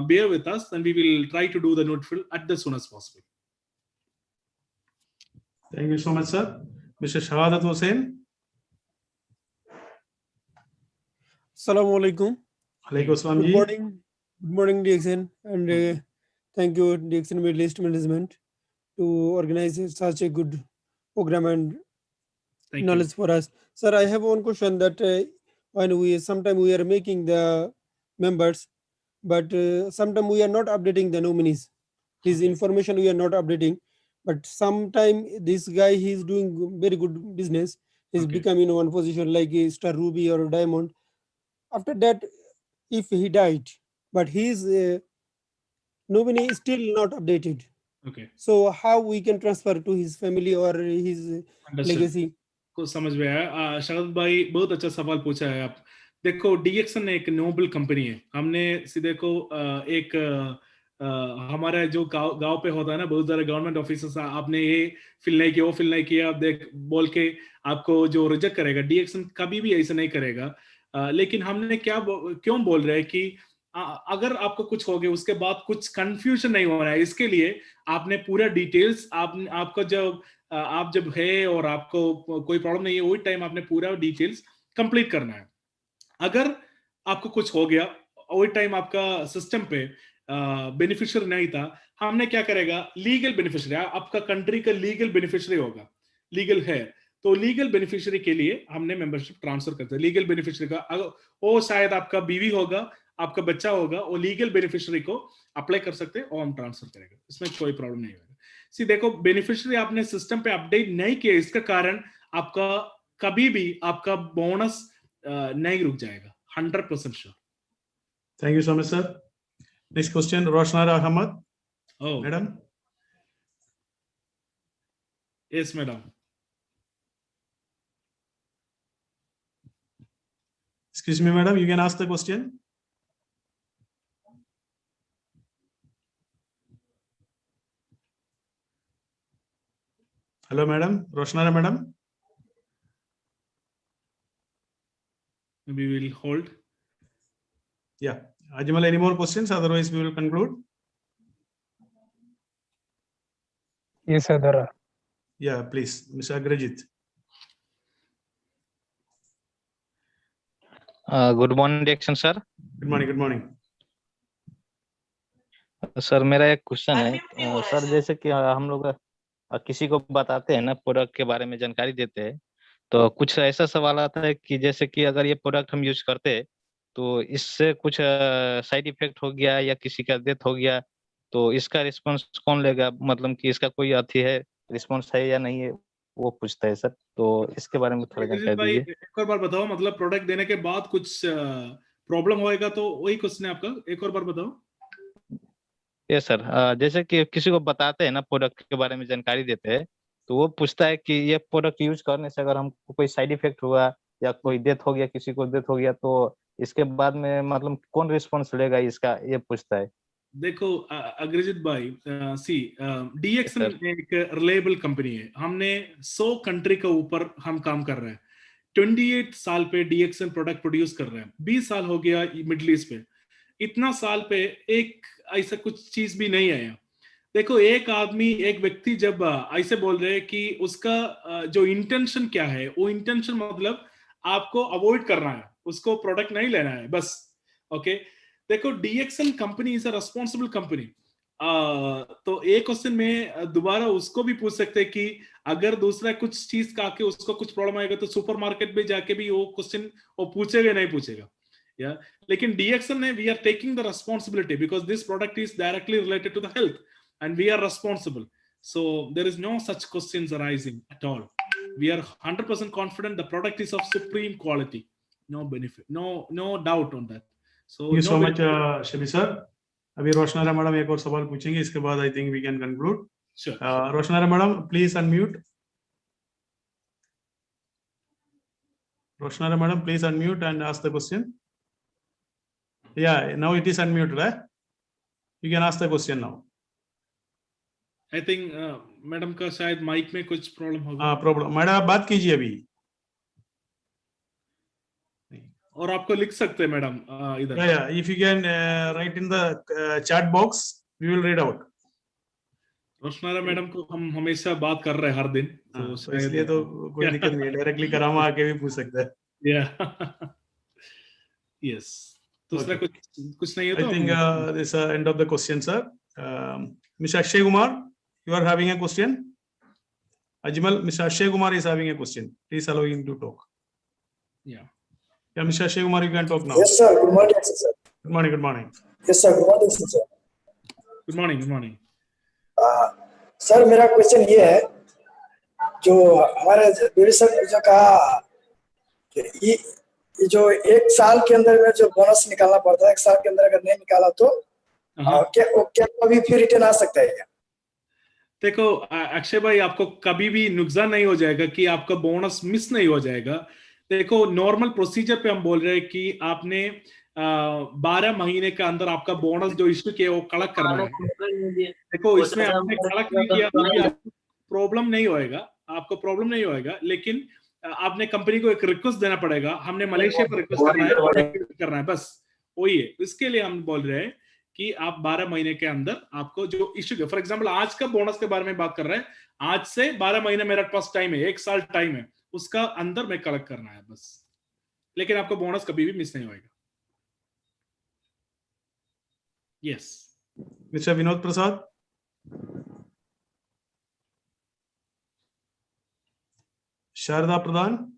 bear with us and we will try to do the needful at the soon as possible. Thank you so much, sir. Mr. Shahadat Hussain. Assalamu alaikum. Alaikum assalam Good ji. morning. Good morning, DXN, and thank you, DXN Middle East Management, to organize such a good program and knowledge for us. Sir, I have one question that when sometimes we are making the members, but sometimes we are not updating the nominees. His information we are not updating, but sometimes this guy, he is doing very good business. He's becoming in one position like a Star Ruby or Diamond. After that, if he died, but his nominee is still not updated. Okay. So how we can transfer to his family or his legacy? को समझ में आया। शरद भाई बहुत अच्छा सवाल पूछा है आप। देखो डीएक्सन एक नोबल कंपनी है, हमने सीधे को एक हमारा जो गांव पे होता है ना, बहुत सारे गवर्नमेंट ऑफिसर्स, आपने ये फिल नहीं किया, वो फिल नहीं किया, आप देख बोल के आपको जो रिजेक्ट करेगा, डीएक्सन कभी भी ऐसा नहीं करेगा। लेकिन हमने क्यों बोल रहे हैं कि अगर आपको कुछ हो गया उसके बाद कुछ कंफ्यूजन नहीं होना है, इसके लिए आपने पूरा डिटेल्स आपको जब आप जब है और आपको कोई प्रॉब्लम नहीं है, वही टाइम आपने पूरा डिटेल्स कंप्लीट करना है। अगर आपको कुछ हो गया, वही टाइम आपका सिस्टम पे बेनिफिशियरी नहीं था, हमने क्या करेगा, लीगल बेनिफिशियरी, आपका कंट्री का लीगल बेनिफिशियरी होगा, लीगल है तो लीगल बेनिफिशियरी के लिए हमने मेंबरशिप ट्रांसफर करते हैं। लीगल बेनिफिशियरी का वो शायद आपका बीवी होगा, आपका बच्चा होगा, वो लीगल बेनिफिशियरी को अप्लाई कर सकते हैं और हम ट्रांसफर करेंगे, इसमें कोई प्रॉब्लम नहीं होगा। सी देखो, बेनिफिशियरी आपने सिस्टम पे अपडेट नहीं किया, इसका कारण आपका कभी भी आपका बोनस नहीं रुक जाएगा, 100% sure. Thank you so much sir. Next question, Roshanara Ahmed. Madam. Yes madam. Excuse me, madam, you can ask the question. Hello, madam. Roshnara, madam. We will hold. Yeah. Ajmal, any more questions? Otherwise, we will conclude. Yes, sir, there are. Yeah, please, Mr. Agrajit. Good morning डिएक्शन sir. Good morning. Good morning sir, मेरा एक question है sir, जैसे कि हम लोग किसी को बताते हैं ना, प्रोडक्ट के बारे में जानकारी देते हैं, तो कुछ ऐसा सवाल आता है कि जैसे कि अगर ये प्रोडक्ट हम यूज करते हैं तो इससे कुछ साइड इफेक्ट हो गया या किसी का डेथ हो गया, तो इसका रिस्पॉन्स कौन लेगा, मतलब कि इसका कोई अथी है, रिस्पॉन्स है या नहीं है, वो पूछता है सर, तो इसके बारे में थोड़ा जानकारी दीजिए। एक और बार बताओ, मतलब प्रोडक्ट देने के बाद कुछ प्रॉब्लम होएगा, तो वही क्वेश्चन है आपका, एक और बार बताओ। ये सर, जैसे कि किसी को बताते हैं ना, प्रोडक्ट के बारे में जानकारी देते हैं, तो वो पूछता है कि ये प्रोडक्ट यूज करने से अगर हमको कोई साइड इफेक्ट हुआ या कोई डेथ हो गया, किसी को डेथ हो गया, तो इसके बाद में मतलब कौन रिस्पॉन्स लेगा इसका, ये पूछता है। देखो अग्रजित भाई, सी डीएक्सन एक रिलायबल कंपनी है, हमने 100 कंट्री के ऊपर हम काम कर रहे हैं, 28 साल पे डीएक्सन प्रोडक्ट प्रोड्यूस कर रहे हैं, 20 साल हो गया मिडिल ईस्ट पे, इतना साल पे एक ऐसा कुछ चीज भी नहीं आया। देखो, एक आदमी, एक व्यक्ति जब ऐसे बोल रहे हैं कि उसका जो इंटेंशन क्या है, वो इंटेंशन मतलब आपको अवॉइड करना है, उसको प्रोडक्ट नहीं लेना है बस। ओके, देखो DXN company is a responsible company. तो एक क्वेश्चन में दोबारा उसको भी पूछ सकते हैं कि अगर दूसरा कुछ चीज खा के उसको कुछ प्रॉब्लम आएगा तो सुपरमार्केट में जाके भी वो क्वेश्चन वो पूछेगा नहीं पूछेगा, या लेकिन डीएक्सन ने we are taking the responsibility because this product is directly related to the health and we are responsible, so there is no such questions arising at all. We are 100% confident the product is of supreme quality, no benefit, no doubt on that. So thank you so much Shibi sir. अभी Roshanara madam एक और सवाल पूछेंगे, इसके बाद I think we can conclude. Roshanara madam please unmute. Roshanara madam please unmute and ask the question. Yeah, now it is unmuted. You can ask the question now. I think madam का शायद mic में कुछ प्रॉब्लम होगा. हाँ, problem. Madam आप बात कीजिए अभी. और आपको लिख सकते हैं मैडम इधर. Yeah, if you can write in the chat box, we will read out. Roshanara madam को हम हमेशा बात कर रहे हैं हर दिन, तो इसलिए तो कोई दिक्कत नहीं है, डायरेक्टली करामा आके भी पूछ सकता है. Yeah. Yes. दूसरा कुछ नहीं है तो. I think this is end of the question, sir. Mr. Akshay Kumar, you are having a question. Ajmal, Mr. Akshay Kumar is having a question. Please allow him to talk. Yeah. Yeah, Mr. Akshay Kumar, you can talk now. Yes, sir. Good morning, sir. Good morning. Good morning. Yes, sir. Good morning, sir. Good morning. Good morning. Sir मेरा question ये है, जो हमारे BD sir ने जो कहा ये जो एक साल के अंदर में जो बोनस निकालना पड़ता है, एक साल के अंदर अगर नहीं निकाला तो क्या कभी फिर रिटर्न आ सकता है क्या? देखो अक्षय भाई, आपको कभी भी नुकसान नहीं हो जाएगा कि आपका बोनस मिस नहीं हो जाएगा. देखो नॉर्मल प्रोसीजर पे हम बोल रहे हैं कि आपने 12 महीने के अंदर आपका बोनस जो इश्यू किया वो कलेक्ट करना है. देखो इसमें आपने कलेक्ट नहीं किया तो प्रॉब्लम नहीं होएगा, आपको प्रॉब्लम नहीं होएगा, लेकिन आपने कंपनी को एक रिक्वेस्ट देना पड़ेगा. हमने मलेशिया पर रिक्वेस्ट करना है, बस वही है. इसके लिए हम बोल रहे हैं कि आप 12 महीने के अंदर आपको जो इश्यू, फॉर एग्जांपल आज का बोनस के बारे में बात कर रहे हैं, आज से 12 महीने मेरा पास टाइम है, 1 साल टाइम है, उसका अंदर में कलेक्ट करना है बस. लेकिन आपको बोनस कभी भी मिस नहीं होएगा. Yes. Mr. Vinod Prasad. Sharda Pradhan.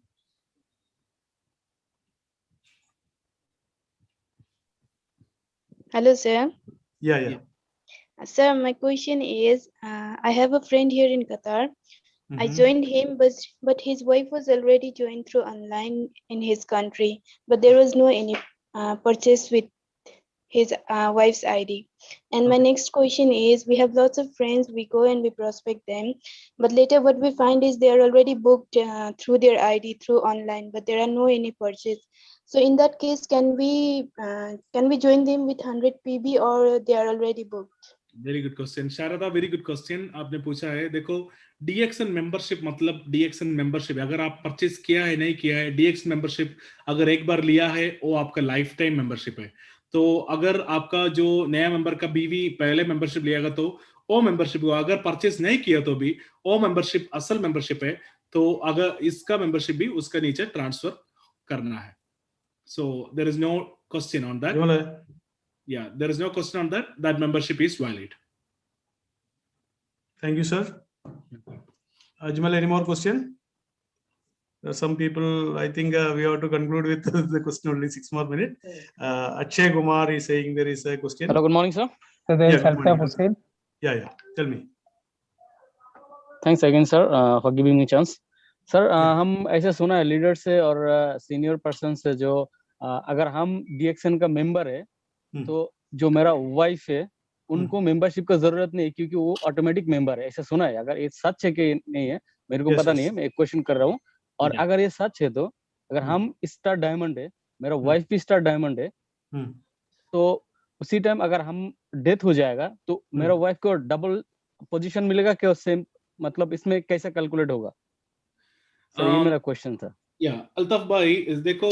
Hello, sir. Yeah. Sir, my question is, I have a friend here in Qatar. I joined him, but his wife was already joined through online in his country, but there was no any purchase with his wife's ID. And my next question is, we have lots of friends, we go and we prospect them, but later what we find is they are already booked through their ID through online, but there are no any purchase. So in that case, can we join them with 100 PB or they are already booked? Very good question, Sharda. Very good question आपने पूछा है. देखो DXN membership मतलब DXN membership अगर आप purchase किया है नहीं किया है, DXN मेंबरशिप अगर एक बार लिया है वो आपका लाइफ टाइम मेंबरशिप है. तो अगर आपका जो नया मेंबर का बीवी पहले मेंबरशिप लिएगा तो वो मेंबरशिप को अगर परचेस नहीं किया तो भी वो मेंबरशिप असल मेंबरशिप है. तो अगर इसका मेंबरशिप भी उसका नीचे ट्रांसफर करना है. So there is no question on that. Yeah, there is no question on that. That membership is valid. Thank you, sir. Ajmal, any more question? There are some people, I think we have to conclude with the question only 6 more minutes. Akshay Kumar is saying there is a question. Hello, good morning, sir. So there is Alta Hussain. Yeah. Tell me. Thanks again, sir, for giving me chance. Sir, हम ऐसे सुना है leader से और senior person से जो अगर हम DXN का मेंबर है तो जो मेरा वाइफ है उनको मेंबरशिप का जरूरत नहीं क्योंकि वो ऑटोमेटिक मेंबर है, ऐसा सुना है. अगर ये सच है कि नहीं है मेरे को पता नहीं है, मैं एक क्वेश्चन कर रहा हूँ. और अगर ये सच है तो अगर हम स्टार डायमंड है, मेरा वाइफ भी स्टार डायमंड है, तो उसी टाइम अगर हम डेथ हो जाएगा तो मेरा वाइफ को डबल पोजीशन मिलेगा क्या? सेम मतलब इसमें कैसे कैलकुलेट होगा? सर ये मेरा क्वेश्चन था. या अल्ताफ भाई, देखो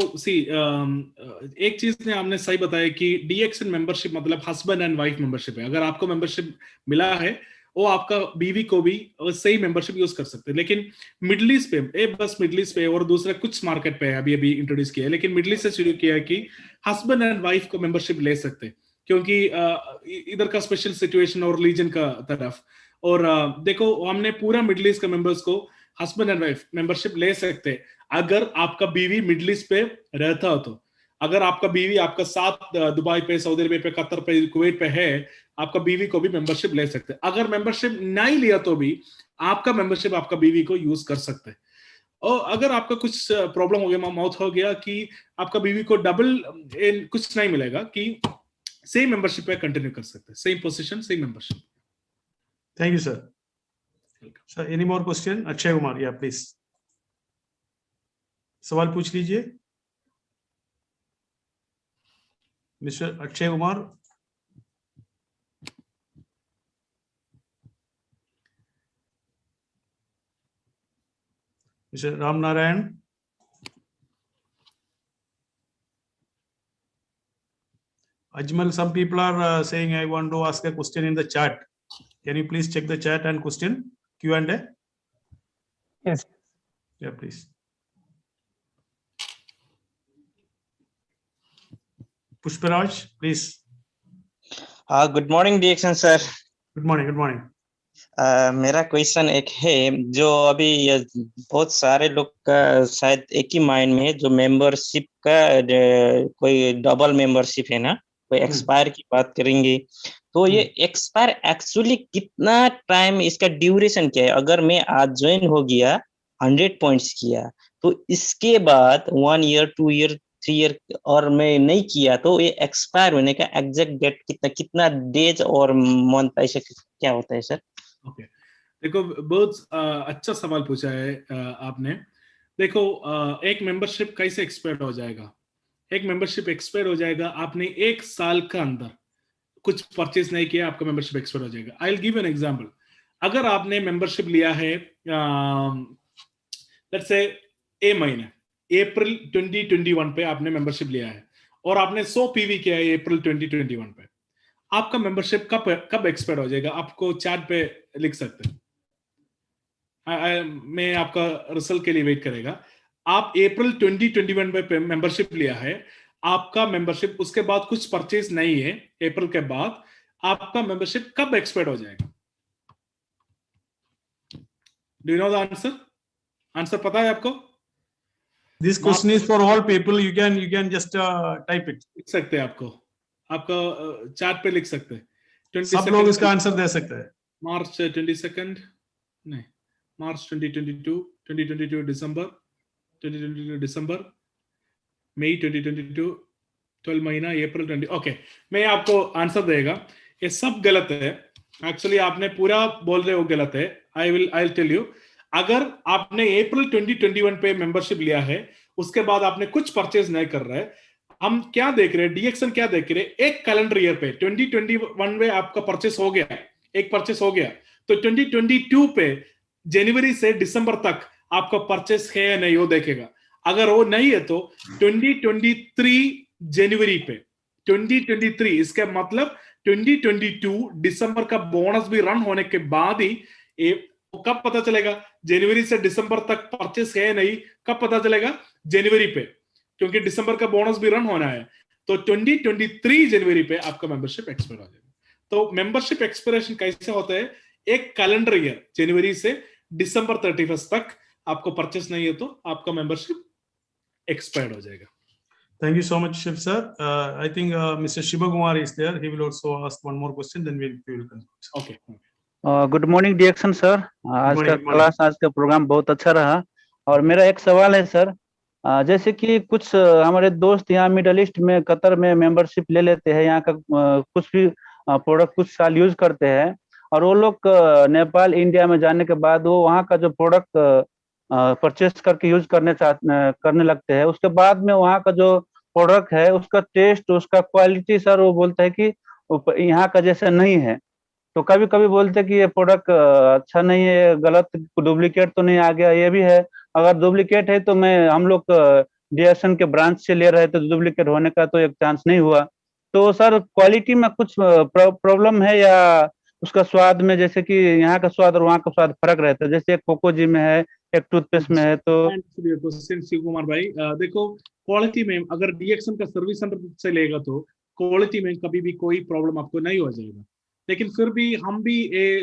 एक चीज ने हमने सही बताया कि DXN मेंबरशिप मतलब हस्बैंड एंड वाइफ मेंबरशिप है. अगर आपको मेंबरशिप मिला है वो आपका बीवी को भी सही मेंबरशिप यूज कर सकते हैं. लेकिन मिडिल ईस्ट पे बस मिडिल ईस्ट पे और दूसरे कुछ मार्केट पे अभी इंट्रोड्यूस किया है, लेकिन मिडिल ईस्ट से शुरू किया है कि हस्बैंड एंड वाइफ को मेंबरशिप ले सकते हैं क्योंकि इधर का स्पेशल सिचुएशन और रिलीजन का तरफ. और देखो हमने पूरा मिडिल ईस्ट के मेंबर्स को हस्बैंड एंड वाइफ मेंबरशिप ले सकते हैं अगर आपका बीवी मिडिल ईस्ट पे रहता हो तो. अगर आपका बीवी आपका साथ दुबई पे, सऊदी अरबिया पे, कतर पे, कुवैत पे है, आपका बीवी को भी मेंबरशिप ले सकते हैं. अगर मेंबरशिप नहीं लिया तो भी आपका मेंबरशिप आपका बीवी को यूज कर सकते हैं. और अगर आपका कुछ प्रॉब्लम हो गया, मौत हो गया, कि आपका बीवी को डबल कुछ नहीं मिलेगा कि सेम मेंबरशिप पे कंटिन्यू कर सकते हैं, same position same membership. Thank you sir. Sir any more question? Akshay Kumar, या प्लीज सवाल पूछ लीजिए. Mr. Akshay Kumar. Mr. Ram Narayan. Ajmal, some people are saying I want to ask a question in the chat. Can you please check the chat and question Q&A? Yes. Yeah, please. Pushparaj, please. Good morning डिएक्शन sir. Good morning, good morning. मेरा question एक है, जो अभी ये बहुत सारे लोग का शायद एक ही माइंड में है, जो मेंबरशिप का कोई डबल मेंबरशिप है ना, कोई एक्सपायर की बात करेंगे, तो ये एक्सपायर एक्चुअली कितना टाइम, इसका ड्यूरेशन क्या है? अगर मैं आज ज्वाइन हो गया, 100 पॉइंट्स किया, तो इसके बाद 1 ईयर 2 ईयर 3 ईयर और मैं नहीं किया, तो ये एक्सपायर होने का एग्जैक्ट डेट कितना डेज और मंथ ऐसे क्या होता है सर? ओके, देखो बहुत अच्छा सवाल पूछा है आपने। देखो एक मेंबरशिप कैसे एक्सपायर हो जाएगा? एक मेंबरशिप एक्सपायर हो जाएगा, आपने 1 साल का अंदर कुछ परचेज नहीं किया, आपका मेंबरशिप एक्सपायर हो जाएगा। I will give an example. अगर आपने मेंबरशिप लिया है लेट्स से ए महीने अप्रैल 2021 पे आपने मेंबरशिप लिया है और आपने 100 पीवी किया है अप्रैल 2021 पे, आपका मेंबरशिप कब एक्सपायर हो जाएगा? आपको चैट पे लिख सकते हैं, मैं आपका रिजल्ट के लिए वेट करेगा। आप अप्रैल 2021 पे मेंबरशिप लिया है, आपका मेंबरशिप उसके बाद कुछ परचेज नहीं है, अप्रैल के बाद आपका मेंबरशिप कब एक्सपायर हो जाएगा? Do you know the answer? Answer पता है आपको? This question is for all people. You can just type it. लिख सकते हैं, आपका चैट पे लिख सकते हैं। सब लोग इसका आंसर दे सकते हैं। मार्च 22 नहीं, मार्च 2022 दिसंबर 2022 दिसंबर, मई 2022 12 महीना, अप्रैल 20। ओके, मैं आपको आंसर देगा। ये सब गलत है एक्चुअली, आपने पूरा बोल रहे हो गलत है। I will tell you. अगर आपने अप्रैल 2021 पे मेंबरशिप लिया है, उसके बाद आपने कुछ परचेज नहीं कर रहा है, हम क्या देख रहे हैं, डीएक्सन क्या देख रहे हैं, एक कैलेंडर ईयर पे 2021 में आपका परचेस हो गया, एक परचेस हो गया, तो 2022 पे जनवरी से दिसंबर तक आपका परचेस है या नहीं वो देखेगा। अगर वो नहीं है तो 2023 जनवरी पे 2023, इसका मतलब 2022 दिसंबर का बोनस भी रन होने के बाद ही कब पता चलेगा जनवरी से दिसंबर तक परचेस है नहीं, कब पता चलेगा? जनवरी पे, क्योंकि दिसंबर का बोनस भी रन होना है। तो 2023 जनवरी पे आपका मेंबरशिप एक्सपायर हो जाएगा। तो मेंबरशिप एक्सपायरेशन कैसे होता है? एक कैलेंडर ईयर जनवरी से दिसंबर 31 तक आपको परचेस नहीं है तो आपका मेंबरशिप एक्सपायर्ड हो जाएगा। Thank you so much, Shiv sir. I think Mr. Shiva Kumar is there. He will also ask one more question, then we will conclude. Okay. Good morning डिएक्शन sir. आज का class, आज का programme बहुत अच्छा रहा। और मेरा एक सवाल है सर, जैसे कि कुछ हमारे दोस्त यहाँ मिडल ईस्ट में, कतर में मेंबरशिप ले लेते हैं, यहाँ का कुछ भी प्रोडक्ट कुछ साल यूज करते हैं, और वो लोग नेपाल इंडिया में जाने के बाद वो वहाँ का जो प्रोडक्ट परचेस करके यूज करने लगते हैं, उसके बाद में वहाँ का जो प्रोडक्ट है उसका टेस्ट, उसका क्वालिटी सर वो बोलते हैं कि यहाँ का जैसा नहीं है। तो कभी कभी बोलते हैं कि ये प्रोडक्ट अच्छा नहीं है, गलत डुप्लीकेट तो नहीं आ गया, ये भी है। अगर डुप्लीकेट है तो हम लोग डीएक्सन के ब्रांच से ले रहे थे, तो डुप्लीकेट होने का तो एक चांस नहीं हुआ। तो सर क्वालिटी में कुछ प्रॉब्लम है या उसका स्वाद में, जैसे कि यहाँ का स्वाद और वहाँ का स्वाद फर्क रहता है, जैसे एक कोकोजी में है, एक टूथपेस्ट में है। तो शिव कुमार भाई, देखो क्वालिटी में अगर डीएक्सन का सर्विस सेंटर से लेगा तो क्वालिटी में कभी भी कोई प्रॉब्लम आपको नहीं हो जाएगा। लेकिन फिर भी हम भी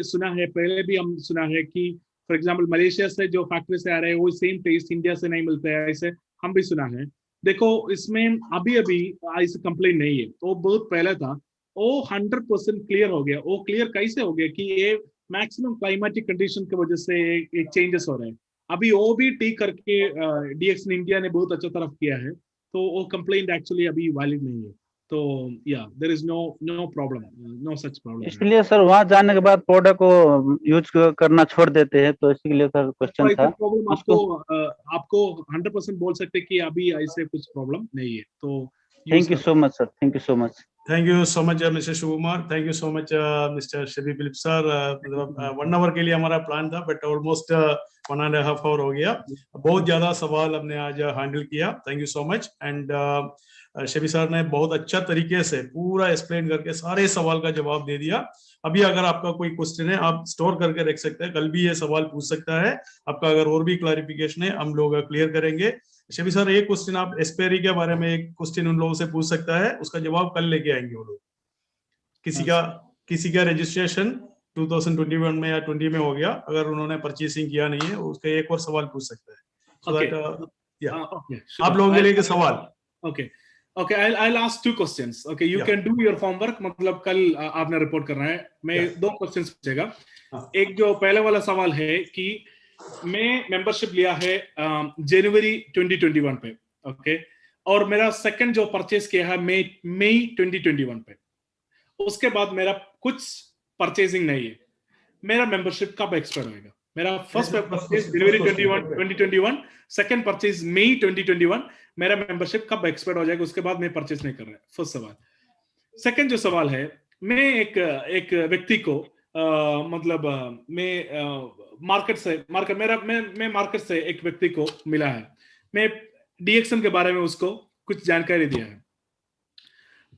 सुना है, पहले भी हम सुना है कि फॉर एग्जांपल मलेशिया से जो फैक्ट्री से आ रहे हैं वो सेम टेस्ट इंडिया से नहीं मिलता है, ऐसे हम भी सुना है। देखो इसमें अभी ऐसे कंप्लेन नहीं है, तो बहुत पहले था, वो 100% क्लियर हो गया। वो क्लियर कैसे हो गया कि ये मैक्सिमम क्लाइमेटिक कंडीशन की वजह से चेंजेस हो रहे हैं। अभी वो भी ठीक करके डीएक्सन इंडिया ने बहुत अच्छा तरफ किया है, तो वो कंप्लेंट एक्चुअली अभी वैलिड नहीं है। तो yeah there is no problem, no such problem. इसलिए सर वहाँ जाने के बाद प्रोडक्ट को यूज करना छोड़ देते हैं, तो इसलिए सर क्वेश्चन था। प्रॉब्लम आपको 100% बोल सकते कि अभी ऐसे कुछ प्रॉब्लम नहीं है। तो Thank you so much, sir. Thank you so much. Thank you so much, Mr. Shubkumar. Thank you so much, Mr. Shabi Philip sir. 1 hour के लिए हमारा प्लान था, but almost 1.5 hour हो गया. बहुत ज्यादा सवाल हमने आज हैंडल किया. Thank you so much. And शबी sir ने बहुत अच्छा तरीके से पूरा एक्सप्लेन करके सारे सवाल का जवाब दे दिया. अभी अगर आपका कोई क्वेश्चन है, आप स्टोर करके रख सकते हैं. कल भी ये सवाल पूछ सकता है. आपका अगर और भी क्लैरिफिकेशन है, हम लोग क्लियर करेंगे. शबी सर, एक क्वेश्चन आप एक्सपायरी के बारे में एक क्वेश्चन उन लोगों से पूछ सकता है, उसका जवाब कल लेके आएंगे वो लोग. किसी का रजिस्ट्रेशन 2021 में या 20 में हो गया, अगर उन्होंने परचेसिंग किया नहीं है, उसका एक और सवाल पूछ सकता है. आप लोगों के लिए सवाल. Okay, I'll ask 2 questions. Okay, you can do your homework. मतलब कल आपने रिपोर्ट करना है. मैं 2 क्वेश्चंस पूछेगा. एक जो पहले वाला सवाल है कि मैं मेंबरशिप लिया है जनवरी 2021 पे, ओके, और मेरा सेकंड जो परचेस किया है मई 2021 पे. उसके बाद मेरा कुछ परचेसिंग नहीं है. मेरा मेंबरशिप कब एक्सपायर होएगा? मेरा फर्स्ट परचेस जनवरी 2021, सेकंड परचेस मई 2021. मेरा मेंबरशिप कब एक्सपायर हो जाएगा? उसके बाद मैं परचेस नहीं कर रहा. फर्स्ट सवाल. सेकंड जो सवाल है, मैं एक व्यक्ति को मतलब मैं मार्केट से एक व्यक्ति को मिला है. मैं डीएक्सन के बारे में उसको कुछ जानकारी दिया है.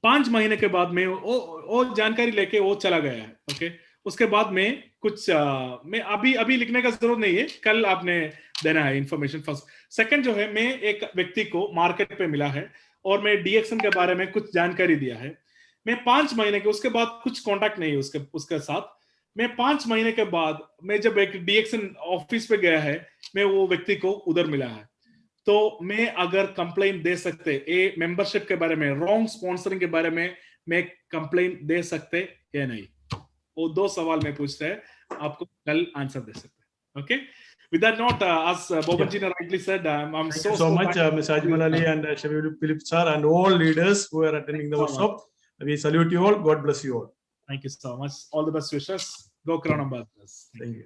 5 महीने के बाद में वो जानकारी लेके वो चला गया है. ओके, उसके बाद में कुछ मैं अभी लिखने का जरूरत नहीं है, कल आपने देना है इंफॉर्मेशन. फर्स्ट. सेकंड जो है, मैं एक व्यक्ति को मार्केट पे मिला है और मैं डीएक्सन के बारे में कुछ जानकारी दिया है. मैं 5 महीने के उसके बाद कुछ कांटेक्ट नहीं है उसके साथ. मैं 5 महीने के बाद मैं जब एक डीएक्सन ऑफिस पे गया है, मैं वो व्यक्ति को उधर मिला है. तो मैं अगर कंप्लेंट दे सकते ये मेंबरशिप के बारे में, रॉन्ग स्पॉन्सरिंग के बारे में मैं कंप्लेंट दे सकते या नहीं? वो 2 सवाल मैं पूछते हैं, आपको कल आंसर दे सकते हैं. Okay, with that note, as Boban ji rightly said, I'm so much Mr. Ajmal Ali and Shabi Philip sir and all leaders who are attending the workshop. We salute you all. God bless you all. Thank you so much. All the best wishes. Go Crown Ambassadors. Thank you.